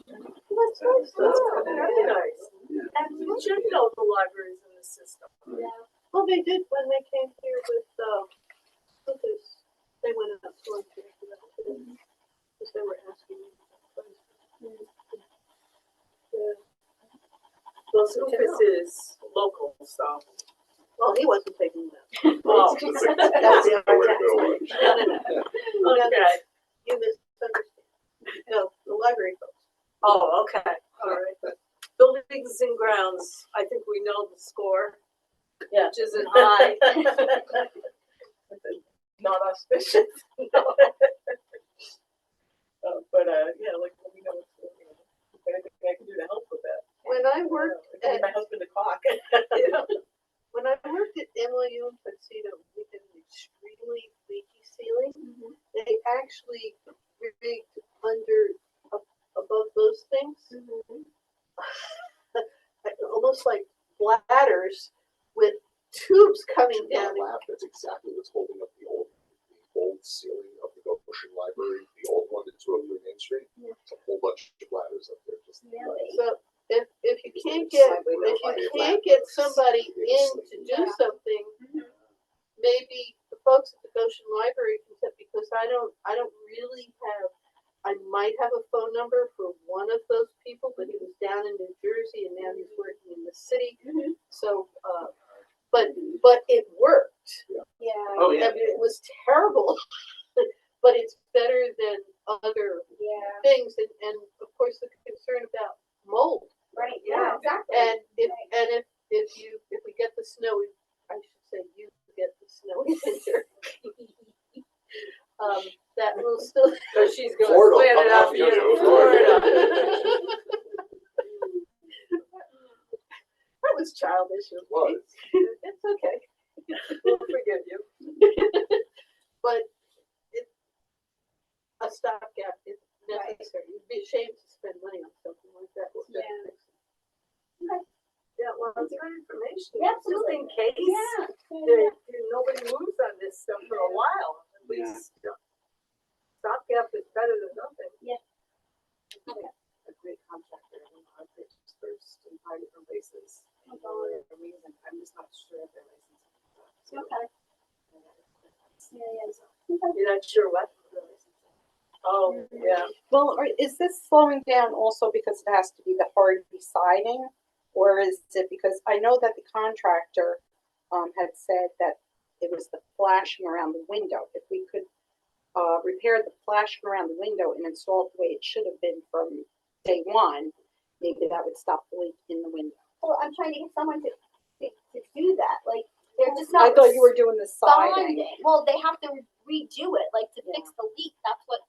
That's nice. Oh, very nice. And we should know the libraries in the system. Yeah. Well, they did when they came here with, Lucas. They went up to us here for that, because they were asking me. Yeah. Well, Lucas is local, so. Well, he wasn't taking that. Oh. That's the other tax money. No. Okay. You misunderstand. No, the library folks. Oh, okay. All right. Buildings and grounds, I think we know the score. Yeah. Which isn't high. Not auspicious. But, yeah, like, let me know if anything I can do to help with that. When I worked I need my at, husband to cock. when I worked at NYU in Tuxedo, we had an extremely leaky ceiling. They actually rigged under, above those things, almost like bladders with tubes coming down. Lab, that's exactly what's holding up the old ceiling of the Goshen Library, the old one that's over Main Street. It's a whole bunch of ladders up there. Just Really? So if you can't get somebody in to do something, maybe the folks at the Goshen Library can tell, because I don't really have, I might have a phone number for one of those people, but he was down in New Jersey and now he's working in the city. So, but it worked. Yeah. Oh, yeah. I mean, it was terrible, but it's better than other Yeah. things, and of course the concern about mold. Right. Yeah. Exactly. And if we get the snow, I should say you get the snowy winter. That will still. So she's gonna Florida, plan it come out on, for you you, know, Florida. That was childish of me. was. It's okay. We'll forgive you. But a stopgap, necessary. You'd be ashamed to spend money on something like that. instead of Yeah. fixing it. Yeah, well, it's good information, Yeah, just in case Yeah. nobody moves on this stuff for a while, at least. Stopgap is better than nothing. A great contractor, and I've purchased first in 5 different places. For a reason, I'm just not sure if they're licensed. Okay. Yeah. You're not sure what? Oh, yeah. Well, is this slowing down also because it has to be the hard siding? Or is it because, I know that the contractor, had said that it was the flashing around the window. If we could, repair the flashing around the window and install it the way it should have been from day one, maybe that would stop the leak in the window. Well, I'm trying to get someone to do that, like, they're just I not thought you were doing the siding. responding. Well, they have to redo it, like, to fix the leak, that's what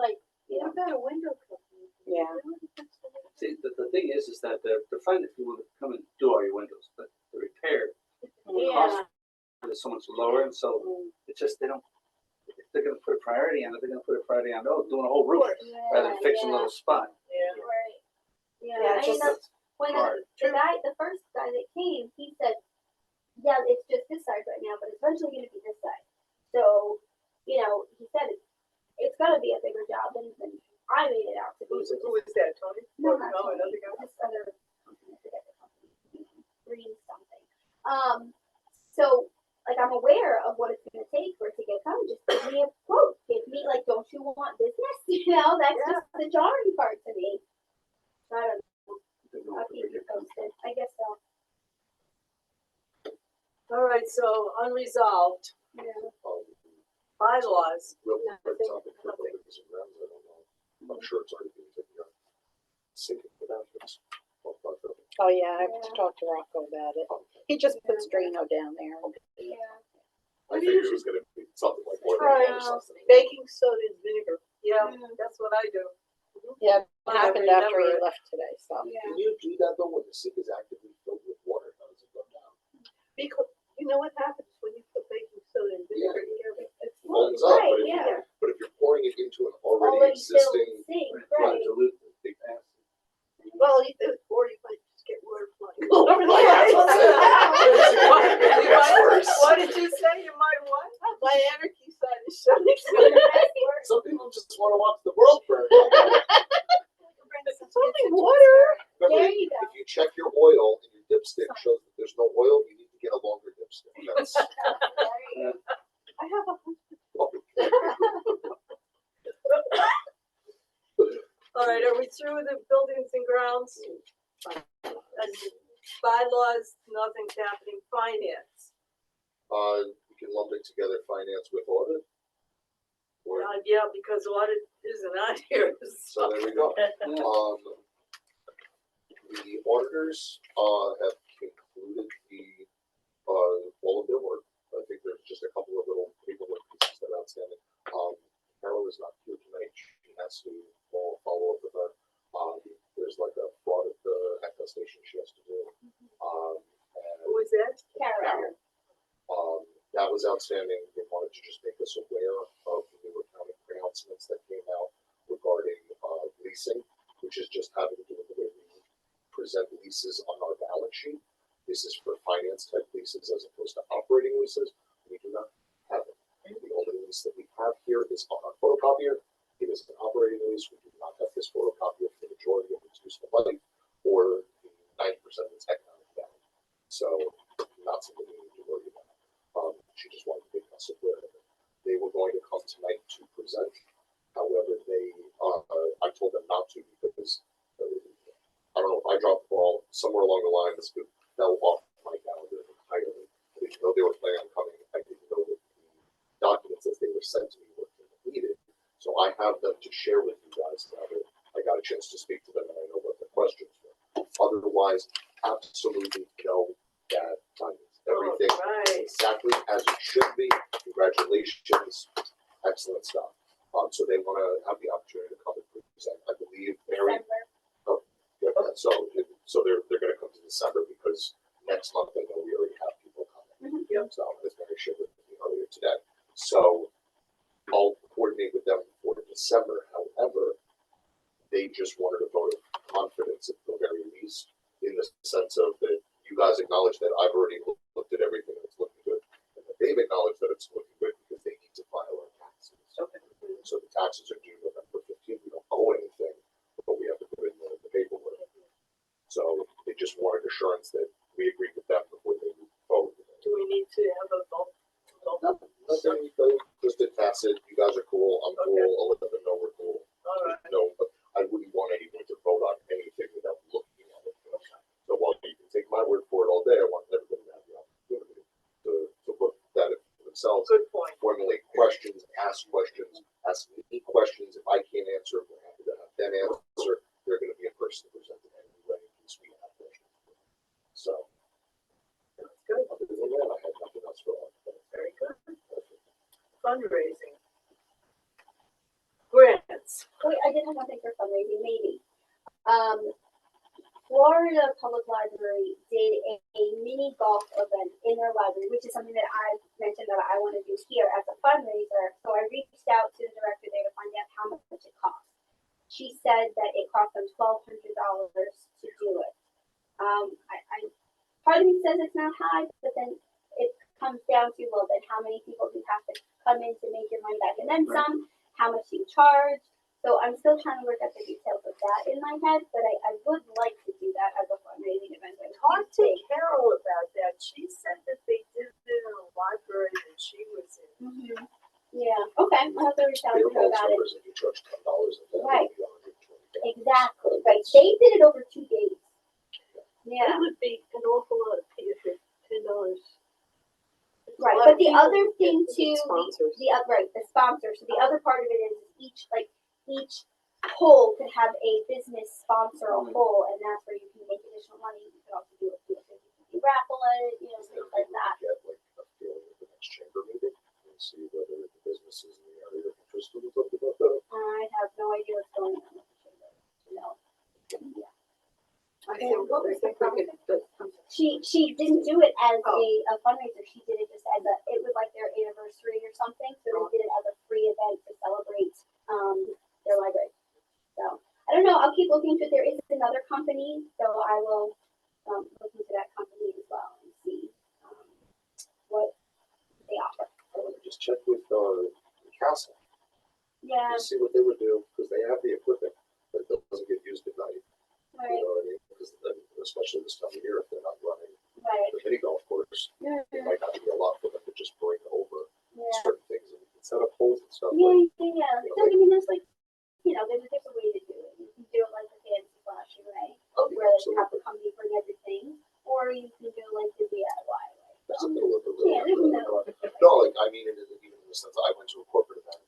I, What about a window company? Yeah. See, the thing is that they're fine if you want to come and do all your windows, but the repair cost is so much lower, and so it's just, they don't, if they're gonna put a priority on it, they're gonna put a priority on, doing a whole roof, rather than fixing a little spot. Yeah. Right. Yeah, Yeah, I mean, just- when hard. the first guy that came, he said, yeah, it's just this side right now, but it's eventually gonna be this side. So, he said it's gonna be a bigger job than I made it out to be. Who is that, Tony? No, not No, Tony. another guy. This other company, I forget the company, Green something. So, like, I'm aware of what it's gonna take for it to get done, just give me a quote, give me, like, don't you want business, that's just the jarring part to me. So I don't know, I'll keep you posted, I guess so. All right, so unresolved bylaws. Real No, quick they- topic for nothing. buildings and grounds, I don't know. I'm sure it's already been taken up. Sinking the bathrooms. Oh, yeah, I have to talk to Rocco about it. He just puts Drano down there. Yeah. I figured it was gonna be something like water Try, or something. baking soda and vinegar. Yeah, that's what I do. Yeah, it I happened after he remember it. left today, so. Can you do that though when the sink is actively filled with water? How does it go down? Because, you know what happens when you put baking soda and vinegar together? It foams up, Right, but if, yeah. but if you're pouring it into an already Already filled existing, sink, Right, right. dilute the big acid. Well, or you might just get water flying all over the Yeah, place. That's worse. What did you say? You might what? My anarchy side is showing. Some people just wanna watch the world burn. It's only water. Remember, There you go. if you check your oil and your dipstick shows that there's no oil, you need to get a longer dipstick. That's, I have a All right, are we through with the buildings and grounds? And bylaws, nothing's happening, finance. we can lump it together, finance with audit. Or, Yeah, because audit isn't on here, so there we go. The auditors, have concluded all of their work. I think there's just a couple of little paperwork pieces that are outstanding. Carol is not here tonight. She has to follow up with her. There's like a fraud at the attestation she has to do. Who is that? Carol. That was outstanding. They wanted to just make us aware of the new accounting pronouncements that came out regarding leasing, which is just having to do with the way we present leases on our balance sheet. This is for finance type leases as opposed to operating leases. We do not have it. The only lease that we have here is on our photocopier. It is an operating lease. We do not have this photocopier for the majority of its useful life or 90% of its economic value. So not something we need to worry about. She just wanted to make us aware of it. They were going to come tonight to present. However, I told them not to because I don't know if I dropped the ball somewhere along the line. This fell off my calendar entirely. I didn't know they were planning on coming. I didn't know that the documents as they were sent to me were completed. So I have them to share with you guys now that I got a chance to speak to them and I know what the questions were. Otherwise, absolutely no bad timing. Everything Right. exactly as it should be. Congratulations. Excellent stuff. So they want to have the opportunity to come and present. I believe Mary. So they're going to come to December because next month I know we already have people coming. Yep. So as Mary shared with me earlier today. So I'll coordinate with them for December. However, sense of that you guys acknowledge that I've already looked at everything that's looking good. And that they've acknowledged that it's looking good because they need to file our taxes. Okay. So the taxes are due November 15th. We don't owe anything, but we have to put in the paperwork. So they just wanted assurance that we agreed with them before they move forward. Do we need to have a vote? Nothing, just a tacit, you guys are cool, I'm cool, I'll let them know we're cool. All right. No, but I wouldn't want anyone to vote on anything without looking at it. So while you can take my word for it all day, I want everybody to have the opportunity to look at it for themselves, Good point. formulate questions, ask me questions. If I can't answer, we're happy to have them answer. They're gonna be a person presented anyway, in case we have questions. So. That's good. Other than that, I had nothing else for all. Very good. Fundraising. Grants. Wait, I did have one thing for fundraising, maybe. Florida Public Library did a mini golf event in their library, which is something that I mentioned that I want to do here as a fundraiser. So I reached out to the director there to find out how much it cost. She said that it cost them $1,200 to do it. Part of me says it's not high, but then it comes down to, well, then how many people do you have to come in to make your money back, and then some, how much do you charge? So I'm still trying to work out the details of that in my head, but I would like to do that as a fundraising event. Talk to Carol about that. She said that they did it in a library that she was in. Mm-hmm. Yeah, okay, I'll have to reach out to her about it. If you charge $10 of that, Right. it would be $120. Exactly, right, they did it over 2 days. Yeah. It would be an awful lot of pay for $10. Right, but the other thing too, the sponsor, so the other part of it is each poll could have a business sponsor a poll, and that's where you can make additional money. You could also do a 50/50 raffle, things like that. Get like a feeling at the next chamber meeting and see whether the businesses in the area are interested in something about that. I have no idea what's going on with the chamber, no. Yeah. And what was the problem? She didn't do it as a fundraiser, she did it just as it was like their anniversary or something, so they did it as a free event to celebrate, their library. So, I don't know, I'll keep looking into it, there is another company, so I will, look into that company as well and see, what they offer. Just check with the council, Yeah, see what they would do, because they have the equipment that doesn't get used at night. right, You know what I mean? Because especially this time of year, if they're not running right, the mini golf course, it might not be a lot for them to just bring over yeah. certain things and set up poles and stuff. Yeah, Like, yeah. So, I mean, there's there's a different way to do it. You can do it like the fancy flashy way, oh, where you have absolutely. the company bring everything, or you can do like the DIY way. There's So, a middle of the road. yeah, there's a middle of it. No, like I mean, even in the sense, I went to a corporate event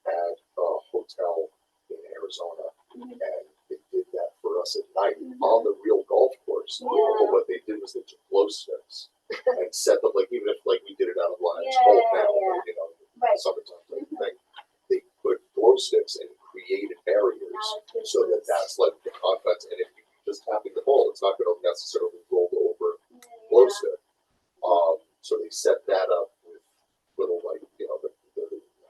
at a hotel in Arizona, Mhm. and they did that for us at night Mhm. on the real golf course. Yeah. But what they did was they took glow sticks and set them like even if like we did it out of line, it's Yeah, cold now, yeah. but, you know, Right. summertime type Mhm. thing. They put glow sticks and created barriers so that that's like the confidence. And if you just tapping the ball, it's not going to necessarily roll over glow stick. So they set that up with little like the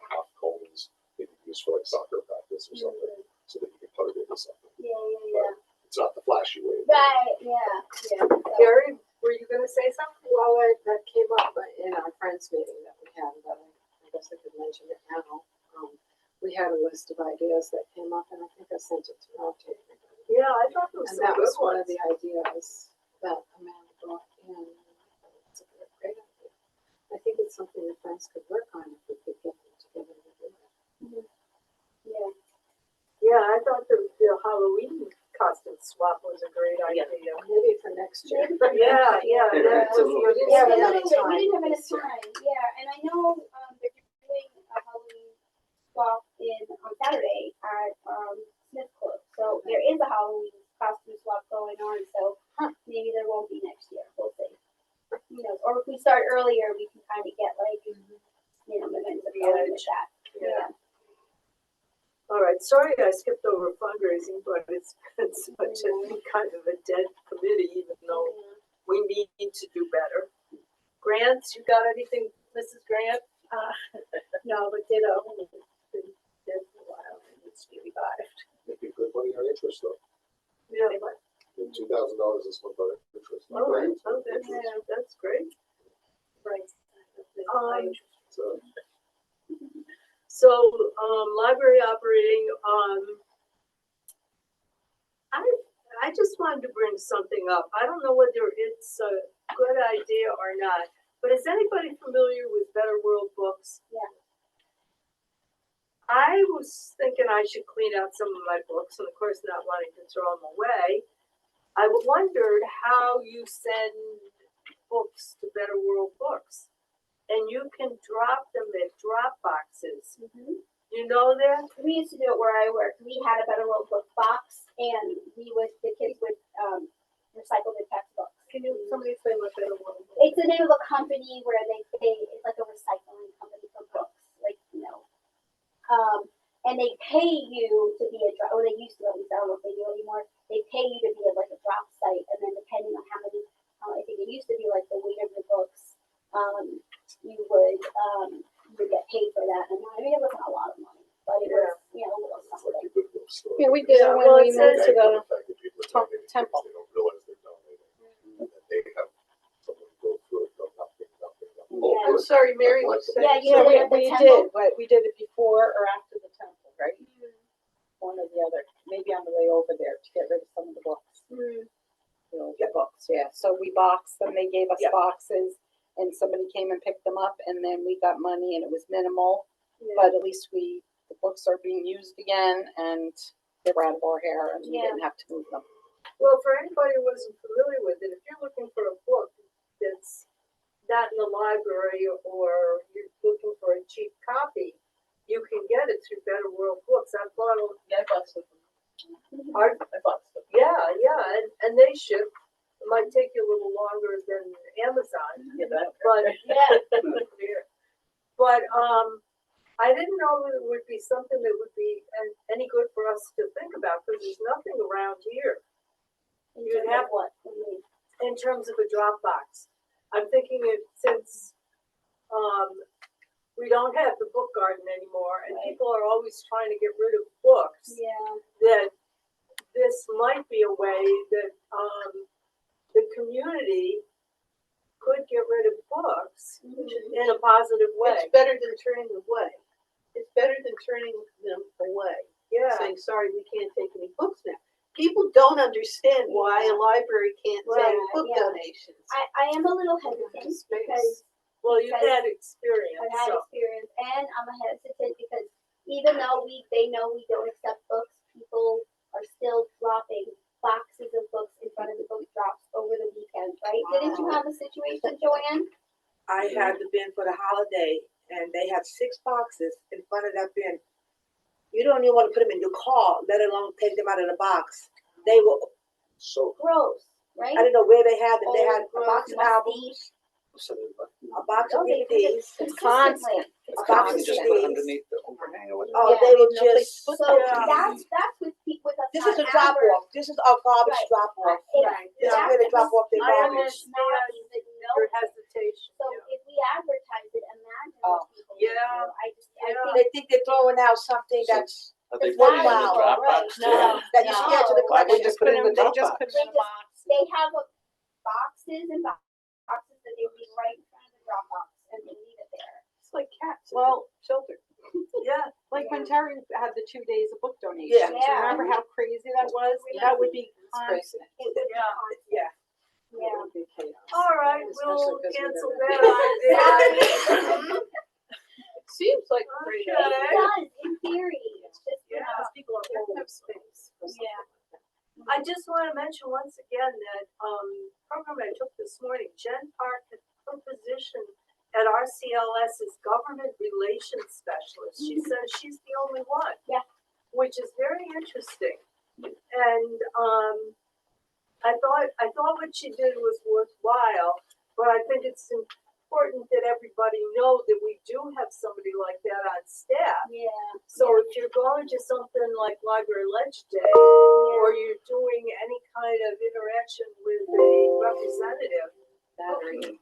half cones that you use for like soccer practice or something, so that you can put it into something. Yeah. It's not the flashy way. Right, yeah. So, Gary, were you gonna say something? Well, that came up in our friends meeting that we had, but I guess I could mention it now. We had a list of ideas that came up, and I think I sent it out to everybody. Yeah, I thought there was And some that good was one ones. of the ideas that Amanda brought in. It's a great idea. I think it's something the friends could work on if we could get them together and do it. yeah. Yeah, I thought the Halloween costume swap was a great idea. Maybe for next year. Yeah, that It's a was, little- we didn't Yeah, have we enough didn't have time. enough time, yeah, and I know, they're doing a Halloween swap on Saturday at, Smith Club. So there is a Halloween costume swap going on, so maybe there won't be next year, we'll see. Who knows, or if we start earlier, we can kind of get like, momentum going with that, yeah. All right, sorry I skipped over fundraising, but it's such a kind of a dead committee, even though we need to do better. Grants, you got anything, Mrs. Grant? No, but ditto, it's been dead for a while, and needs to be revived. Make a good money on interest though. Yeah. Good $2,000 this month on interest. Oh, that's great. Right. So, So, library operating, I just wanted to bring something up. I don't know whether it's a good idea or not, but is anybody familiar with Better World Books? Yeah. I was thinking I should clean out some of my books, and of course not wanting to throw them away. I wondered how you send books to Better World Books. And you can drop them in drop boxes. You know that? We used to do it where I worked. We had a Better World book box, and the kids would recycle their textbooks. Can you, somebody explain what Better World is? It's the name of a company where it's like a recycling company for books, like, you know. And they pay you to be a drop, or they used to, at least I don't know if they do anymore. They pay you to be like a drop site, and then depending on how many, I think it used to be like the weight of your books, you would get paid for that. And I mean, it wasn't a lot of money, but it was, you know, a little it's like something. a good little store. Yeah, we did it Yeah, when well, we it moved says- to the fact that people are donating temple. things, they don't realize they're donating. And then they have someone go through it, go nothing. Oh, Yeah. I'm good. sorry, Mary was saying. Yeah, you Yeah, did it at the we temple? did, but we did it before or after the temple, right? One or the other, maybe on the way over there to get rid of some of the books. The books, yeah, so we boxed them, they gave us Yeah. boxes, and somebody came and picked them up, and then we got money, and it was minimal, Yeah. but at least the books are being used again, and they're out of our hair, and we Yeah. didn't have to move them. Well, for anybody who wasn't familiar with it, if you're looking for a book that's not in the library or you're looking for a cheap copy, you can get it through Better World Books. I bought them. Yeah, I bought stuff. Pardon? I bought stuff. Yeah, and they ship. It might take you a little longer than Amazon, Yeah, but I don't care. but but I didn't know it would be something that would be any good for us to think about because there's nothing around here You have what? What do you mean? in terms of a Dropbox. I'm thinking it since we don't have the book garden anymore, and Right. people are always trying to get rid of books. Yeah. That this might be a way that the community could get rid of books in a positive way. It's better than turning them away. It's better than turning them away. Yeah. Saying, sorry, we can't take any books now. People don't understand why a library can't take Right, book yeah. donations. I am a little hesitant because Well, you've had experience, I've had so. experience, and I'm a hesitant because even though they know we don't accept books, people are still dropping boxes of books in front of the book drops over the weekend, right? Didn't you have a situation, Joanne? I had the bin for the holiday, and they have 6 boxes in front of that bin. You don't even want to put them in your car, let alone take them out of the box. They were, So, Gross, right? I didn't know where they had them. They had a Gross, box of musty. albums, a box of No, they do it DVDs. consistently. A box of Probably just CDs. put underneath the overhang or whatever. Oh, Yeah. they were No place just. to put So Yeah. that's with people with us. This not is a drop advert- off. This is a garbage Right. drop off. Right. This is Yeah. where they drop off their I garbage. understand No. your hesitation. So Yeah. if we advertise it, imagine Oh. what people would do. Yeah. I Yeah. They think they're throwing out something So- that's Are they It's putting it in the valuable, Dropbox right. too? No. that you scared to the Why question. would you put it in the They just Dropbox? put them in a box. They have boxes and boxes that they leave right in front of the drop box and they leave it there. It's like cats. Well, Shelter. Yeah. like when Terry had the 2 days of book donations, Yeah. Yeah. remember how crazy that was? Yeah. That would be It's crazy. constant. It would be Yeah. constant. Yeah. Yeah. Would be chaos. All right, Especially we'll because we're cancel there. that idea. It seems like a great Okay. idea. It does, in theory. It's just, you Yeah. know, People are full of space. yeah. I just want to mention once again that program I took this morning, Jen Park, her position at RCLS is Government Relations Specialist. She says she's the only one. Yeah. Which is very interesting. And I thought what she did was worthwhile, but I think it's important that everybody know that we do have somebody like that on staff. Yeah. So if you're going to something like Library Ledge Day, or you're doing any kind of interaction with a representative. Battery.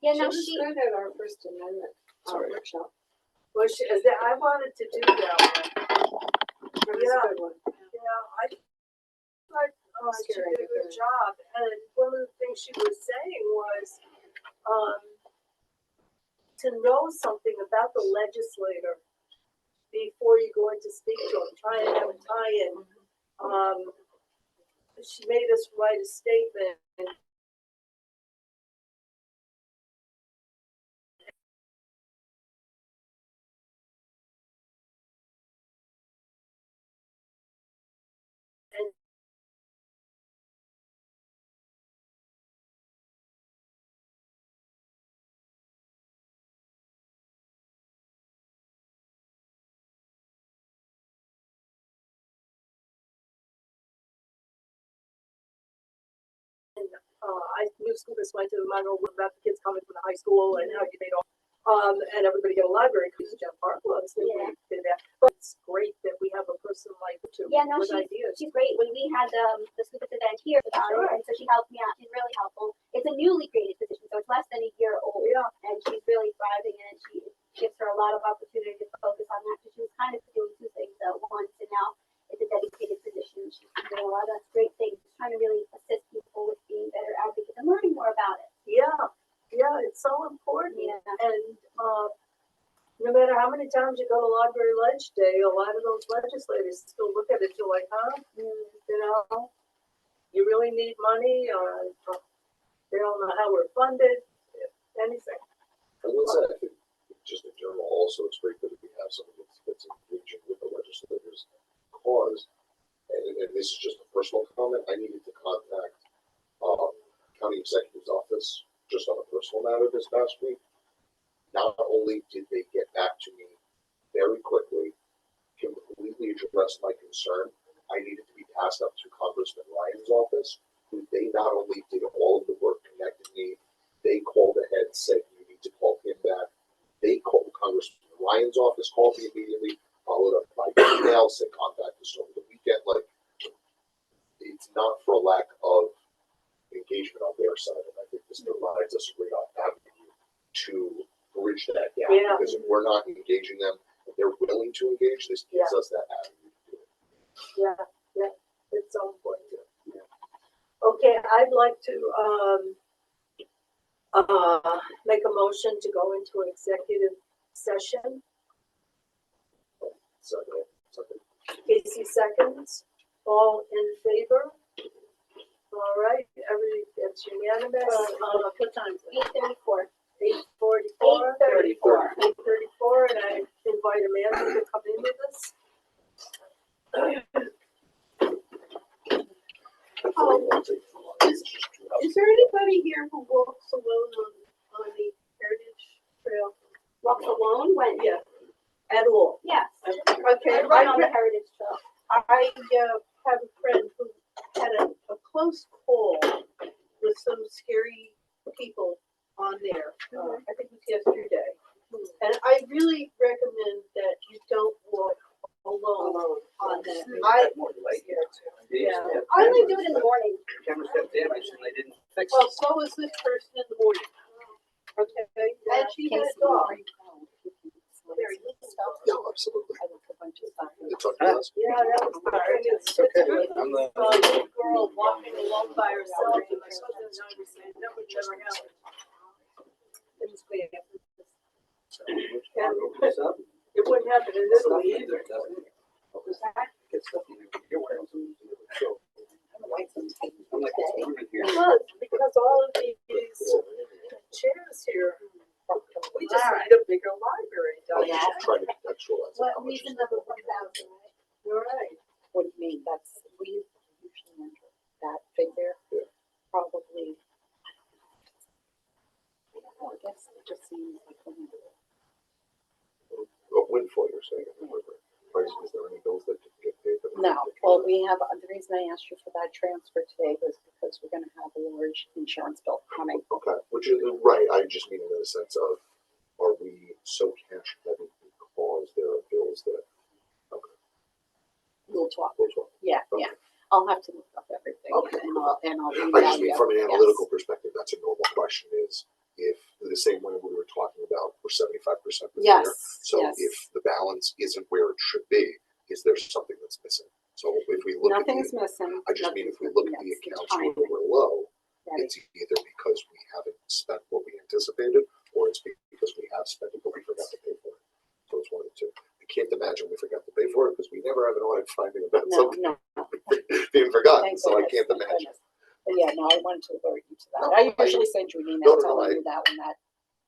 Yeah, no, She she, was good at our First Amendment workshop. Well, I wanted to do that one. That was a good one. Yeah, I thought, she did a good job, and one of the things she was saying was, to know something about the legislator before you go in to speak to them, try and have a tie-in. She made us write a statement. And I knew school just went to the manual about the kids coming from the high school and how you made all, and everybody get a library because Jeff Park was, they did that. But it's great that we have a person like her too, Yeah, no, with ideas. she's great. When we had the student event here about it, and so she helped me out. She's really helpful. It's a newly created position, so it's less than a year old. Yeah. And she's really thriving in it. She gives her a lot of opportunity to focus on that because she was kind of doing two things at once, and now it's a dedicated position. She's been doing a lot of great things, trying to really assist people with being better advocates and learning more about it. Yeah, it's so important. Yeah. And no matter how many times you go to Library Ledge Day, a lot of those legislators still look at it, you're like, huh? You know, you really need money, or they don't know how we're funded, anything. I will say, I think, just in general, also, it's great that we have something that's engaging with the legislators, because, and this is just a personal comment, I needed to contact county executive's office just on a personal matter this past week. Not only did they get back to me very quickly, completely addressed my concern, I needed to be passed up to Congressman Ryan's office, who they not only did all of the work connecting me, they called ahead, said you need to call him back. They called Congressman Ryan's office, called me immediately, followed up by email, said contact us over the weekend. Like, it's not for a lack of engagement on their side, and I think this provides us a great avenue to bridge that gap. Yeah. Because if we're not engaging them, if they're willing to engage, this gives us that avenue to do it. Yeah, it's so important. Okay, I'd like to make a motion to go into executive session. Second. Casey seconds. All in favor? All right, it's unanimous. What time? 8:34. 8:44. 8:34. 8:34, and I invite Amanda to come in with us. Is there anybody here who walks alone on the Heritage Trail? Walks alone when? Yeah, at all? Yes. Okay, I run on the Heritage Trail. I have a friend who had a close call with some scary people on there. I think it was yesterday. And I really recommend that you don't walk alone on that. I only do it in the morning. Cameras got damaged and they didn't fix Well, it. so was this person in the morning. Okay, and she had a dog. Very little dog. Yeah, absolutely. It's on us. Yeah, that was hard. It's okay. I'm the. A little girl walking alone by herself, and my husband and I were saying that would never happen. It was great. What's up? It wouldn't happen in Italy either. Get stuff in there. You're wearing some. So, I'm like, it's warm in here. Because all of these chairs here, we just need a bigger library, I don't was you? just trying to contextualize What how much reason is number 1,000, right? You're right. What do you mean? That's, we usually enter that figure. Yeah. Probably. I guess it just seems like a windfall, you're saying, price, is there any bills that didn't get paid? No, well, we have, the reason I asked you for that transfer today was because we're gonna have a large insurance bill coming. Okay, which is, right, I just mean in the sense of, are we so cash heavy because there are bills that, okay, We'll talk. those one. Yeah, Okay. yeah. I'll have to look up everything Okay. and I'll I email just mean you. from an Yes. analytical perspective, that's a normal question is, if, the same way we were talking about, we're 75% there. Yes, So yes. if the balance isn't where it should be, is there something that's missing? So if we look at Nothing's the, missing. I just mean if we look at the That's the accounts where timing. we're low, That it's either because we haven't spent what we anticipated, or it's because we have spent it, but we forgot to pay for it. So it's one of the two. I can't imagine we forgot to pay for it, because we never have an audit finding about No, something no. being forgotten, Thank so I goodness, can't thank imagine. goodness. But yeah, no, I wanted to alert you to that. No, I I- usually send you an no, email no, no, telling I- you that when that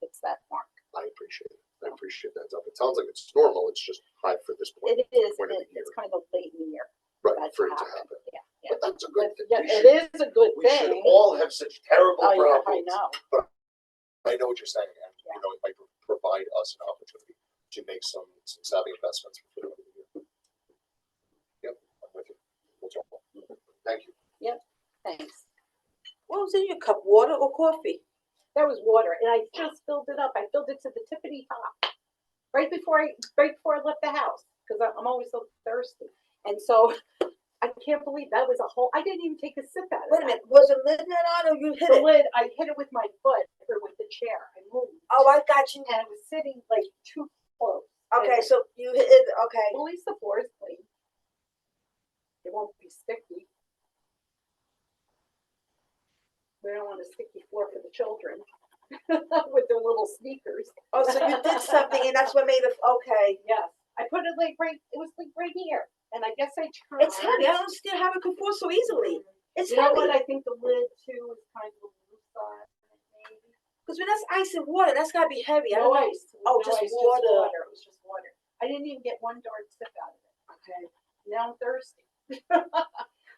hits that mark. I appreciate it. I appreciate that. It sounds like it's normal, it's just high for this point. It is, Point of and the year. it's kind of late in the year. Right, that for it to happen. Yeah, yeah. But that's a good But thing. yeah, We it should- is a good We should thing. all have such terrible Oh, yeah, problems. I know. I know what you're saying, and you know, it might provide us an opportunity to make some savvy investments for the year. Yep, I'm with you. That's all. Thank you. Thanks. What was in your cup, water or coffee? That was water, and I just filled it up. I filled it to the tippity top. Right before I left the house, because I'm always so thirsty. And so I can't believe that was a whole, I didn't even take a sip out of Wait a that. minute, was the lid not on or you hit The it? lid, I hit it with my foot or with the chair. I moved. Oh, I got you. And it was sitting like too close. Okay, so you hit it, okay. Well, at least the floor is clean. It won't be sticky. We don't want a sticky floor for the children with their little sneakers. Oh, so you did something and that's what made it, okay. Yes, I put it like right, it was like right here, and I guess I turned. It's heavy, I don't understand how it could fall so easily. It's You know what, heavy. I think the lid too is kind of a loose side, maybe. Because when that's ice and water, that's gotta be heavy. I No don't know. ice. Oh, No just ice, water. It was just water. I didn't even get one darn sip out of it. Okay. Now I'm thirsty.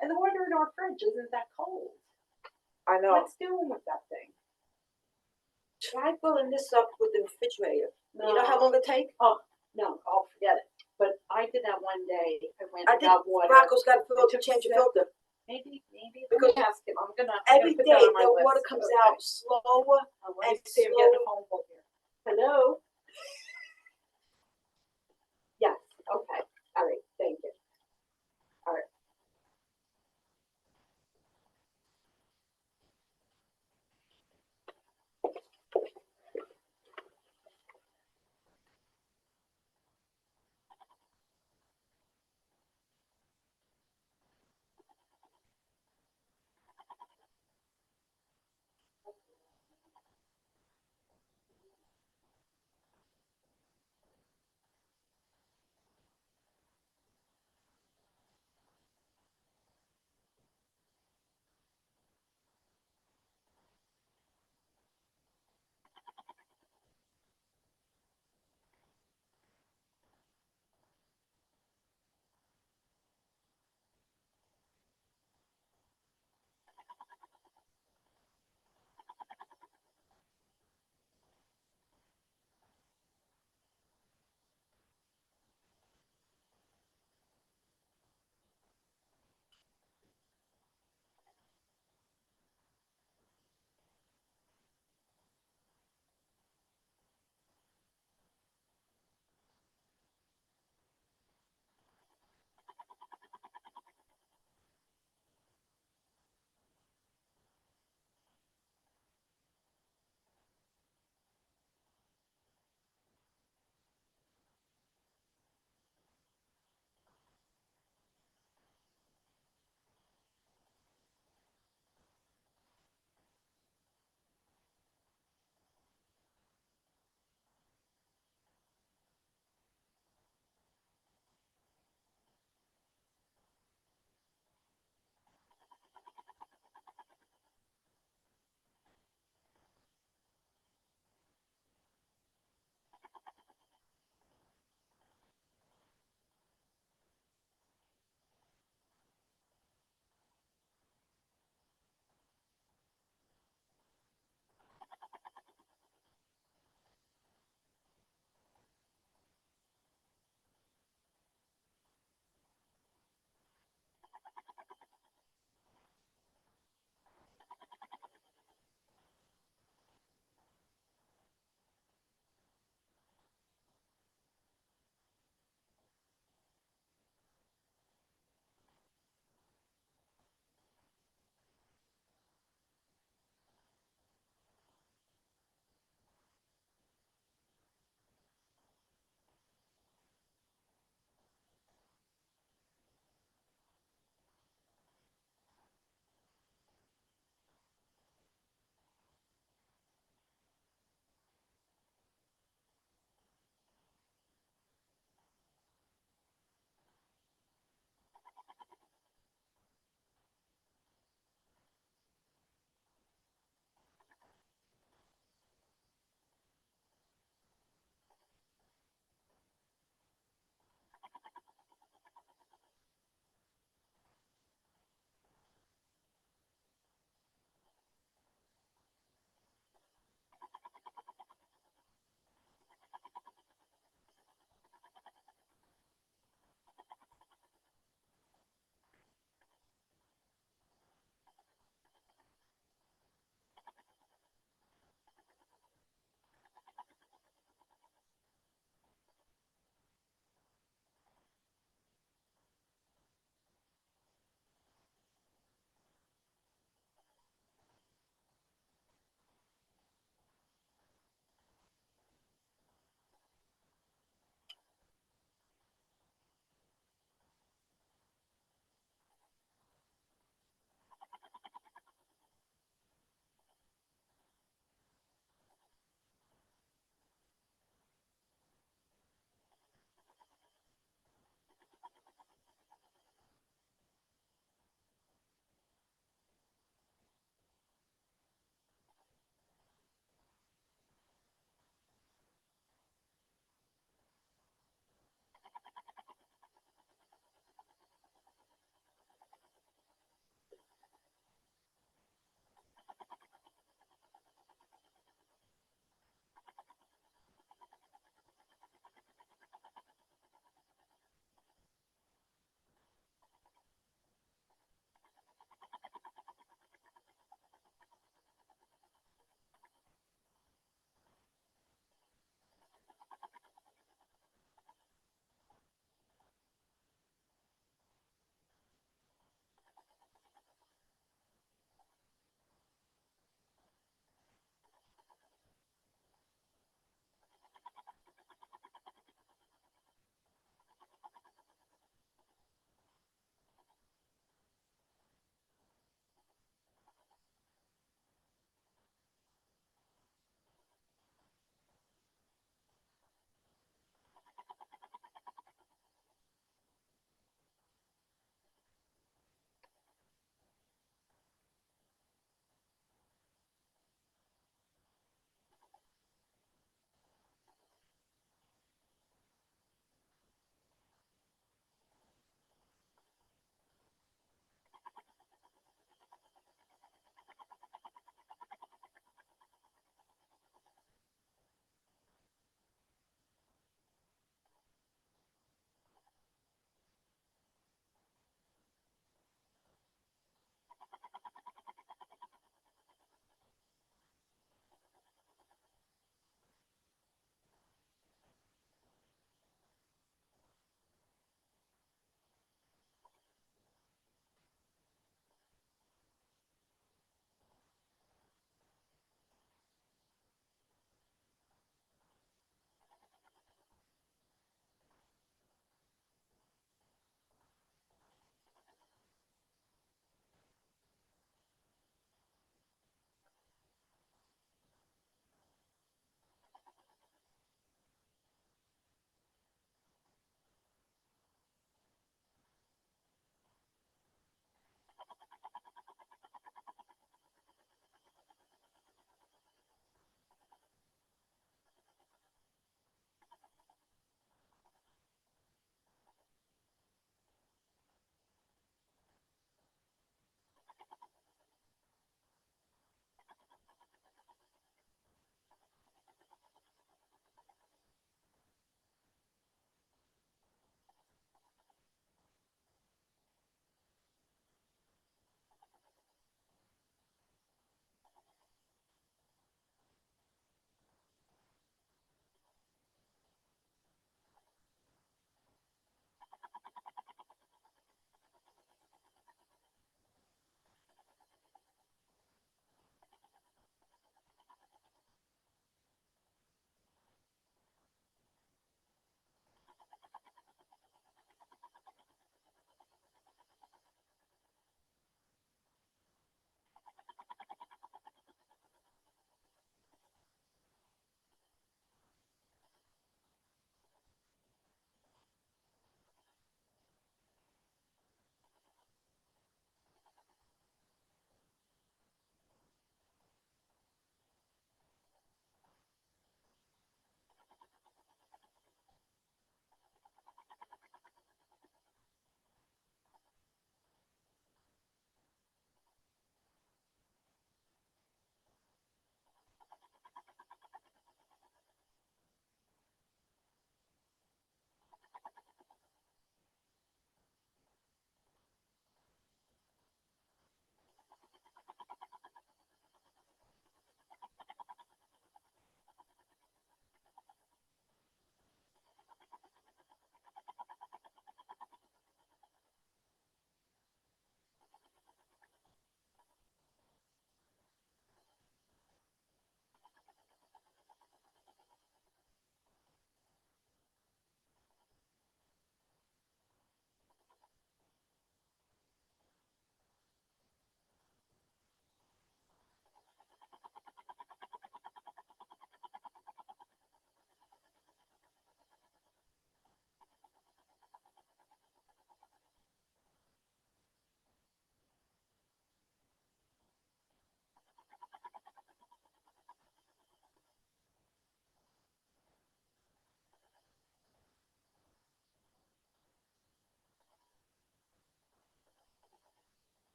And the water in our fridge isn't that cold. I know. What's doing with that thing? Try filling this up with the refrigerator. You know how long it take? No, I'll forget it. But I did that one day. I went I and think got water. Rocco's got to took change a your sip. filter. Maybe. Let Because me ask him. I'm gonna Every put day that on my the list. water comes Okay. out slower. Let me and see. I'm getting a slow. phone call here. Hello. Yes. Okay. All right. Thank you. All right.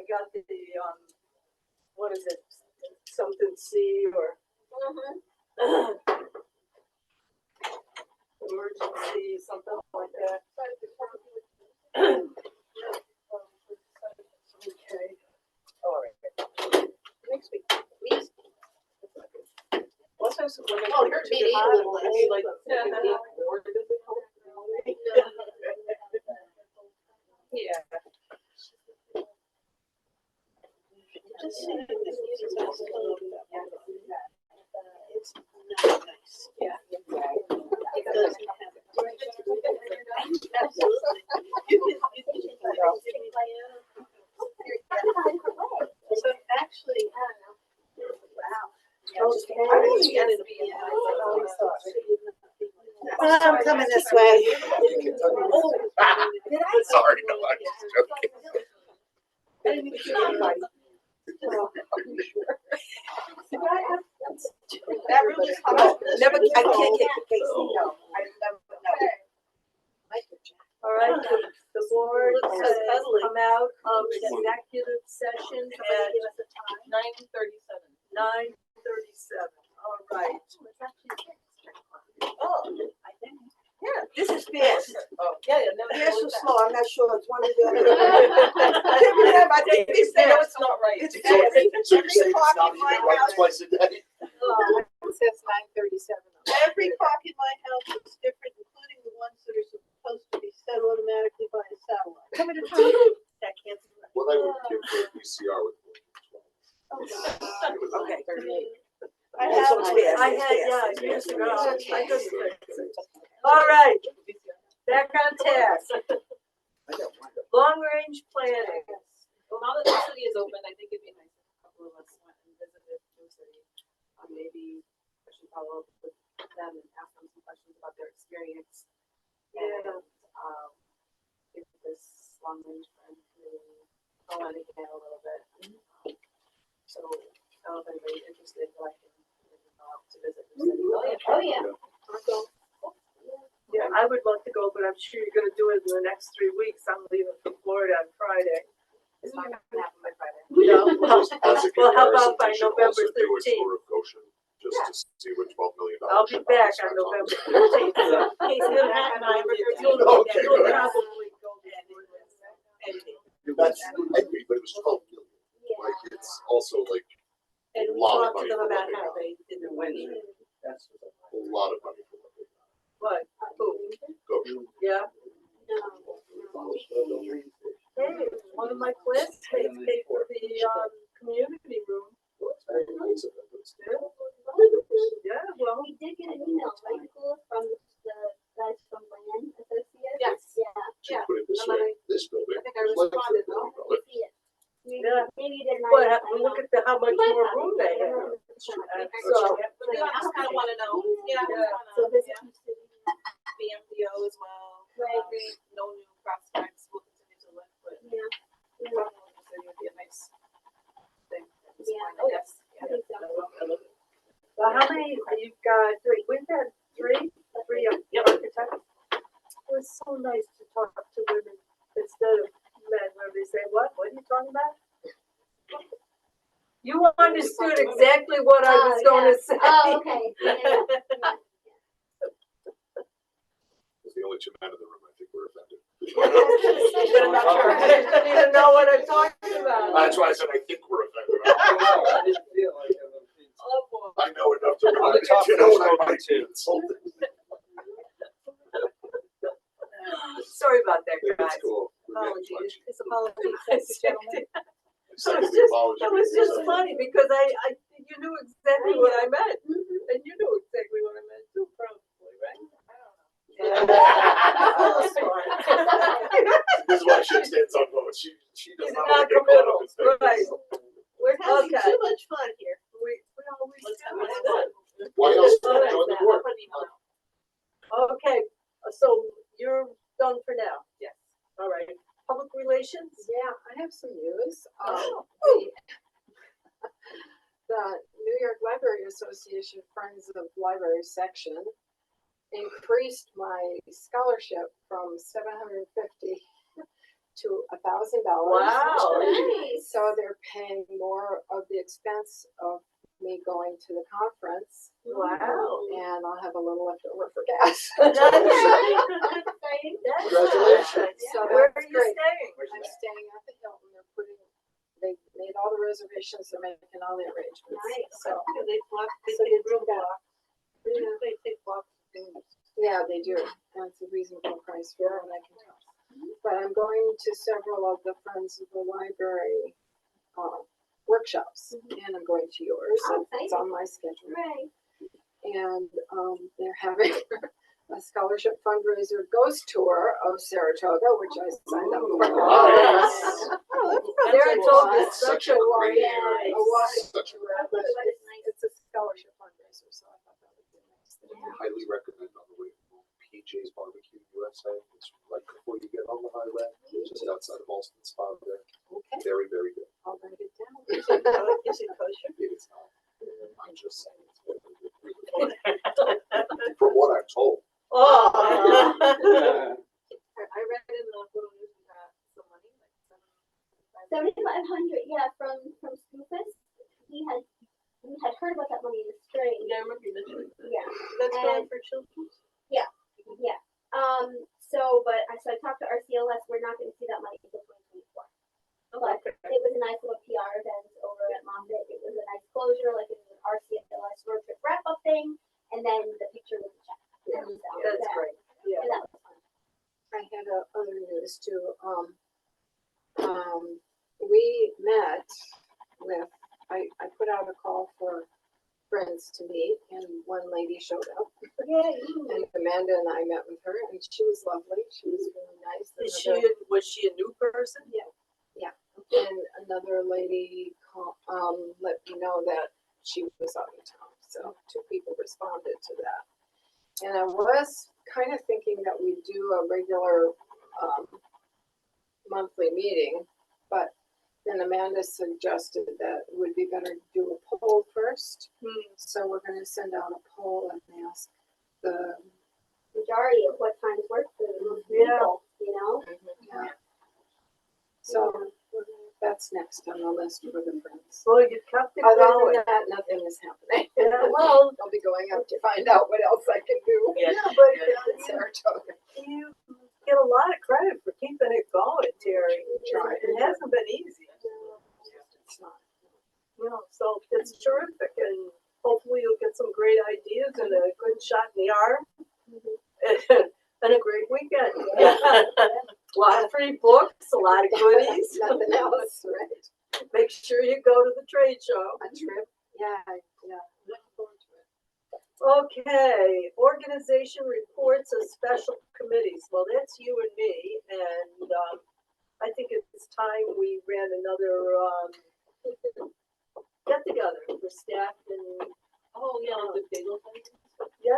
I got the, what is it, something C or emergency, something like that. Okay, all right. Next week. What's this? Oh, your meeting a little less. Like, yeah. Just saying, this music's also it's not nice. Yeah. It doesn't have it. Absolutely. So actually, I'm coming this way. Sorry, no, I'm just joking. I didn't even see anybody. That room is hot. Never, I can't get the case, no, I never know. All right, the board Looks so has cuddly. come out of executive session at 9:37. All right. Oh, Yeah, this is fast. oh, yeah, no. Fast or slow, I'm not sure, it's one of the other. Every time I think they say No, it's it's not right. It's So you're every saying it's clock not in even my right house. twice a day? It says 9:37. Every clock in my house is different, including the ones that are supposed to be set automatically by a satellite. Come at a time. That can't be right. Well, I would give the VCR with. Okay. I Oh, so have, it's fast. I had, yeah, It's years fast. ago, I just fixed it. All right, back on task. Long range planning. Well, now that the city is open, I think it'd be nice if a couple of us went and visited New City. Maybe I should follow up with them and ask them some questions about their experience. Yeah. And, if this long range plan really go on again a little bit. So, I don't know if anybody's interested, but I can go out to visit New City. Oh, yeah. Yeah, I would love to go, but I'm sure you're gonna do it in the next 3 weeks. I'm leaving for Florida on Friday. It's not gonna happen by Friday. No, well, As a well, how comparison, about by we should November also do a 13th? tour of Goshen, just to see what $12 million. I'll be back on November 13th. So Casey, Manhattan, I did that. you'll Okay, you'll good. probably go before this. That's, I agree, but it was 12 million. Like, it's also like And we Lot of talked to money them for about what they how got. they did the wedding. That's a lot of money for what they got. What? Who? Goshen. Yeah. Hey, one of my classmates paid for the community room. Well, it's very nice of them, but it's- Yeah, well, We did get an email, right, Nicole, from the guys from Land Associates? Yes. Yeah, To put it this way, this building. I think I was like responded, $4 million. we see it. Maybe, Yeah. maybe you didn't. but look at how much more room they have. So, Yeah, I just kinda wanna know, yeah, So this yeah. is the BMDO as well. Right. No new prospects, we'll continue to look, but yeah. probably the city would be a nice thing at this Yeah. point, I guess. I think so. well, how many, you've got three, we've got three architects. It was so nice to talk to women instead of men, where they say, what are you talking about? You understood exactly what I was going to say. Oh, okay. Yeah. As the only two men in the room, I think we're offended. But I'm not sure. I don't even know what I'm talking about. That's why I said I think we're offended. I didn't feel like it was. Oh, boy. I know enough to On the top you know what I floor, might too. be insulted. Sorry about that, It's guys. cool. We're getting Apologies, touchy. it's apologies, thank you, gentlemen. It was just funny because I you knew exactly what I meant, and you knew exactly what I meant too, probably, right? This is why she stands on vote. She does She's not not want to get caught up committal, in things. right? We're having Okay. too much fun here. We always Let's have do. it. Why else All right. join the board? Okay, so you're done for now? Yes. All right, public relations? Yeah, I have some news. Oh. The New York Library Association Friends of Library section increased my scholarship from $750 to $1,000. Wow. Nice. So they're paying more of the expense of me going to the conference, Wow. and I'll have a little left over for gas. That's exciting. Congratulations. So Where that's are you great. staying? I'm staying at the Hilton. They made all the reservations. They're making all the arrangements. Nice. So They block, they So take they room do that. blocks. They take blocks of things. yeah, they do. That's a reasonable price for what I can tell. But I'm going to several of the Friends of the Library workshops, and I'm going to yours. Oh, It's on my schedule. Right. And they're having a scholarship fundraiser ghost tour of Saratoga, which I signed up for. Nice. Saratoga's Such a great Yeah. area. A wide Such a tour, but it's a scholarship fundraiser, so I thought that would be a nice thing. I highly recommend on the way home, PJ's Barbecue USA. It's right before you get on the highway, just outside of Alston Spa there. Okay, Very, very good. I'll write it down. Is it kosher? It is not. I'm just saying. It's very, very good. From what I'm told. Oh. I read in the little news we got some money, like 7,500, yeah, from Scoopus. We had heard about that money in the spring. Yeah, I remember you mentioning that. Yeah. That's going And- for children? Yeah. So I talked to RCLS, we're not gonna see that money until 2024. But Okay. it was a nice little PR event over at Moffitt. It was a nice closure, like it was an RCLS road trip wrap up thing, and then the picture with the check. Yeah, So That's that- great. Yeah. That was fun. I had other news too. We met with, I put out a call for friends to meet, and one lady showed up. Yay. And Amanda and I met with her, and she was lovely. She was really nice. Was she a new person? And another lady let me know that she was out of town. So 2 people responded to that. And I was kind of thinking that we do a regular monthly meeting, but then Amanda suggested that it would be better to do a poll first. So we're going to send out a poll and ask the Majority of what times work for most Yeah. people, you know? So that's next on the list for the friends. Well, you kept it Other going. than that, nothing is happening. Yeah, well, I'll be going up to find out what else I can do yeah, but in Saratoga. you get a lot of credit for keeping it going, Terry. Try. It hasn't been easy. It's not. So it's terrific, and hopefully you'll get some great ideas and a good shot in the arm. And a great weekend. A lot of free books, a lot of goodies. Nothing else, right? Make sure you go to the trade show. A trip, yeah. Looking forward to it. Okay, organization reports of special committees. Well, that's you and me, and I think it's time we ran another get together for staff and The bagel thing? yeah.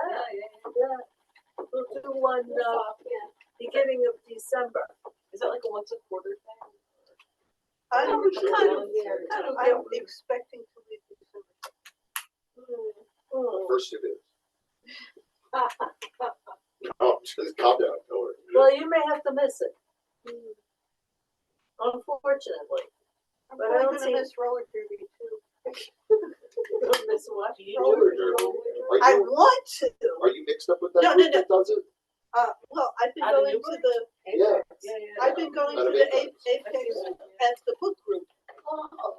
We'll do one beginning of December. Is that like a once a quarter thing? I'm I'm expecting to leave December. First it is. No, just calm down, don't worry. Well, you may have to miss it. Unfortunately. I'm But I probably don't gonna see- miss roller derby too. You don't miss what? Roller derby. I Are you, want to. are you mixed up with that No, group no. that does it? Well, I've been Out of going to Newburgh? the, Yeah. I've been going Out to of the Apex. Apex as the book group.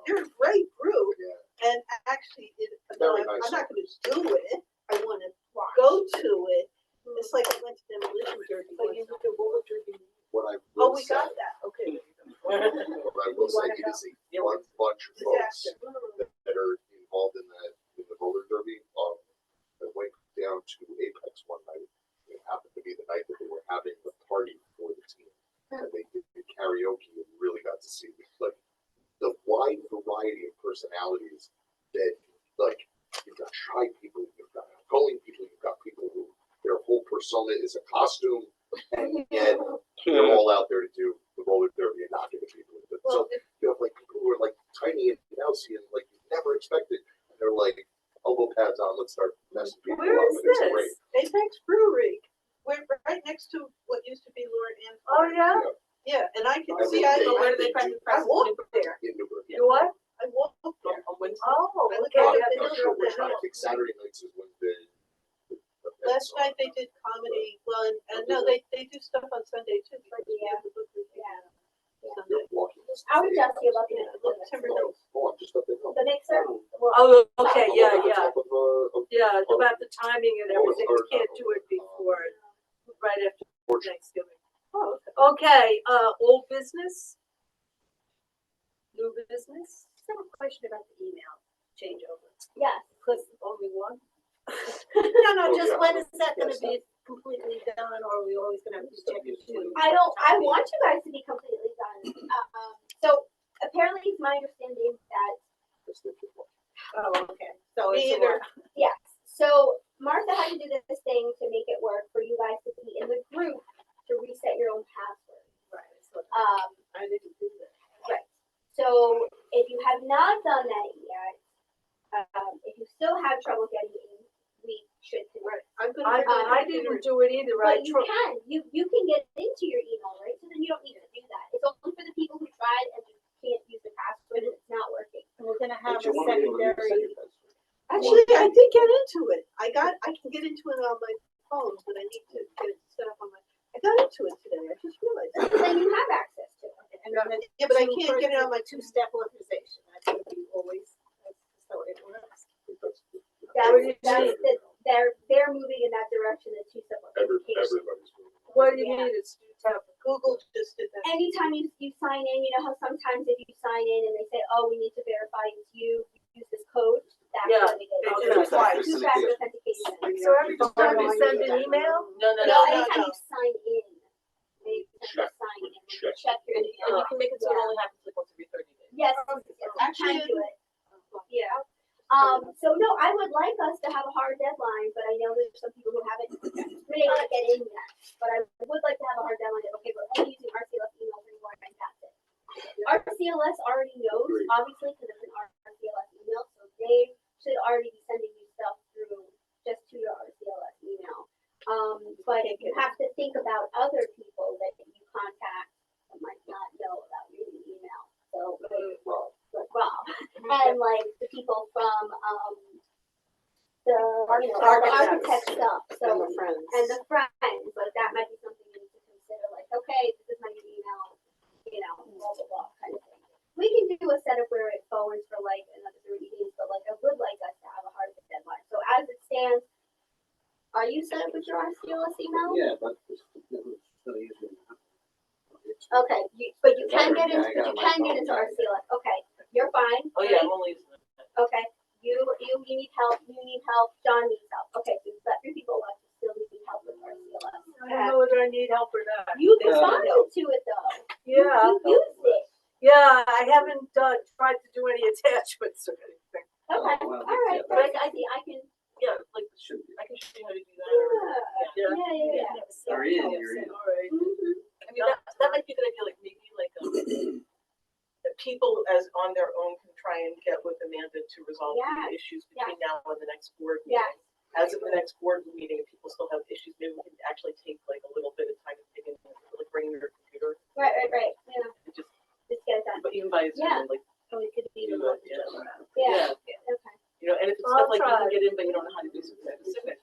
They're a great group, Yeah. and actually, Very I'm nice. not gonna do it. I wanna go to it. It's like I went to demolition derby. What I Oh, will we say, got that, okay. what I will say, it is a one bunch of folks Disaster. that are involved in the roller derby. I went down to Apex one night. It happened to be the night that they were having the party for the team. And they did karaoke and really got to see like the wide variety of personalities that like you've got shy people, you've got outgoing people, you've got people who their whole persona is a costume, and yet they're all out there to do the roller derby and not giving people it. So you have like people who are like tiny and mousy and like you never expected. And they're like elbow pads on, let's start messing people Where up. is And it's this? great. Apex Brewery, we're right next to what used to be Lord Ann's. Oh, yeah? Yeah, and I can I see, would- So where do they practice? I walked there, In Newburgh. You what? I walked there. Oh, I looked okay, at yeah, the for hill sure. of the hill. I think Saturday nights is when the Last events are. night they did comedy, well, and no, they do stuff on Sunday too. Yeah. Sunday. Walking. I would just be looking Yeah, at look, Timber Hills. Oh, I'm just up the hill. the mixer. Oh, okay, I'm yeah, up at the yeah, top of, yeah, about the timing and everything, or you can't not, do it before, right after Orchard. Thanksgiving. Oh, okay. Okay, old business? New business? I have a question about the email changeover, Yes. because Only one? no, Oh, just yeah. when is that gonna Yes, be completely done, or are we always gonna have to check it too? I want you guys to be completely done. So apparently it's my understanding that, Oh, okay, so Me it's a either. lot. yes, so Martha had to do this thing to make it work for you guys to be in the group to reset your own password. Right, so I didn't do that. Right. So if you have not done that yet, if you still have trouble getting in, we should. I'm gonna. I didn't do it either, I But you can get into your email, right? So then you don't need to do that. It's only for the people who tried and just can't use the password and it's not working. And we're gonna have But a you wanna be able to reset secondary, your password. Actually, I did get into it. I can get into it on my phone, but I need to get it set up on my, I got into it today, I just realized. So then you have access to it. and then the Yeah, but I can't get it on my two-step authorization, that's gonna be always, so it works. They're moving in that direction, the two-step authentication. Everybody's moving. What do you Yeah. need, it's tab, Google just did that. Anytime you sign in, you know how sometimes if you sign in and they say, oh, we need to verify it's you, use this code, that's Yeah, what it they is. do that twice. Two-factor authentication. so every time you send an email? No, anytime you sign in. Anytime you sign in, check your And email. you can make it so it only happens like once every 30 days. Yes, Actually, can do it. Yeah. So no, I would like us to have a hard deadline, but I know there's some people who haven't been able to get in yet. But I would like to have a hard deadline of, okay, we're only using RCLS emails anymore, and that's it. RCLS already knows, Agreed. obviously, because it's an RCLS email, so they should already be sending you stuff through just to your RCLS email. But you have to think about other people that you contact that might not know about your email. So like Rob and like the people from the architect stuff. So And the friends. and the friends, like that might be something you need to consider. Like, okay, this is my new email, you know, blah blah blah kind of thing. We can do a setup where it forwards for like another 30 days, but like I would like us to have a hard deadline. So as it stands, are you set up with your RCLS email? Yeah, but it's not easy. Okay, but you can get into RCLS. Okay, you're fine. Oh, yeah, right? I'm only using it. Okay, you need help, John needs help. Okay, so you've got 3 people left who still need help with RCLS. I don't know whether I need help or not. You responded to it though. Yeah, You used it. yeah, I haven't, tried to do any attachments or anything. Okay, well, alright, yeah, but I see, I can, Yeah, like, Should be. I can show you how to do that. Or, yeah, yeah. There is, you're in. Alright. Mhm. I mean, that might be a good idea, like maybe like, that people as on their own can try and get with Amanda to resolve Yeah. the issues between now and the next board meeting. Yeah. As of the next board meeting, if people still have issues, maybe we can actually take like a little bit of time to dig in, like bring your computer Right, yeah, and just, just get it done. but even by Zoom, Yeah. like, And we could even Do let that, each other know. Yeah, yeah. okay. You know, and if it's I'll stuff like you try. can get in, but you don't know how to do something specific,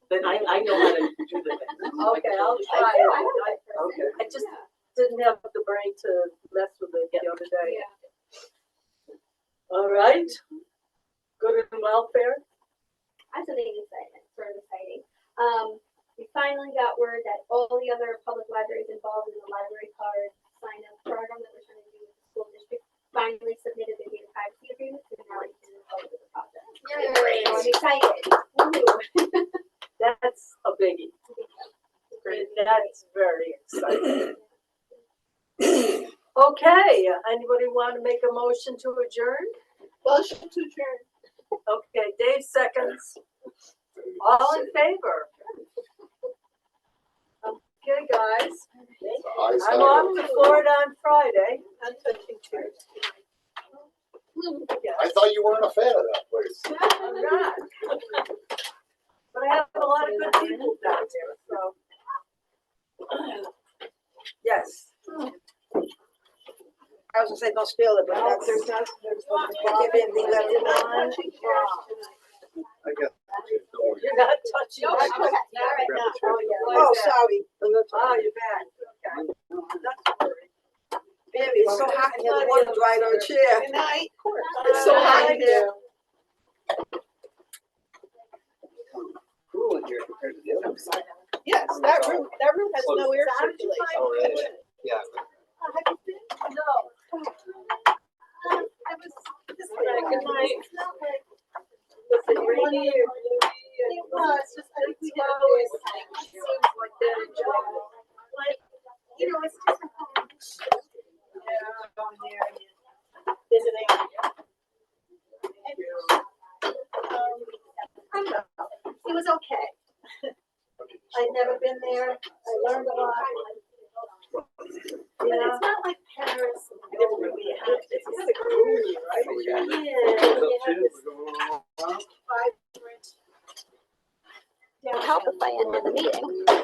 then I know how to do the thing. Okay, I'll I try. do, I know that person. Okay. I just Yeah. didn't have the brain to mess with it the other day. Yeah. All right. Good and welfare. I have something exciting, sort of exciting. We finally got word that all the other public libraries involved in the library card sign-up program that we're trying to do with the school district finally submitted their data privacy agreements and now we can move forward with the project. Yay. So I'm excited. Woo-hoo. That's a biggie. Great. That's very exciting. Okay, anybody want to make a motion to adjourn? Motion to adjourn. Okay, Dave seconds. All in favor? Okay, guys, I'm off to Florida on Friday. I'm touching chairs. I thought you weren't a fan of that place. I'm not. But I have a lot of good people down there, so. Yes. say don't spill it, but No, that's. there's not, there's. Give it, leave that alone. I got. You're not touching. No, that. okay, all right, Grab now. a chair. Oh, sorry. Oh, you're bad. Okay. Not to worry. Baby, it's so hot in here, the water dried on a chair. Good night. It's so hot in here. Cool in here compared to the other ones. Yes, that room has no air circulation. Oh, really? Yeah. No. It was just like, good night. Was it rainy or gloomy? It was, just, I think we had always this, seems like that in July. like, you know, it's just a home. Yeah, down there. Visiting. I don't know, it was okay. I'd never been there, I learned a lot. But it's not like Paris, where we have, it's kind of gloomy, right? So we got- Yeah, What's you up, have Tim? this We're going on. vibrant. It'll help if I ended the meeting.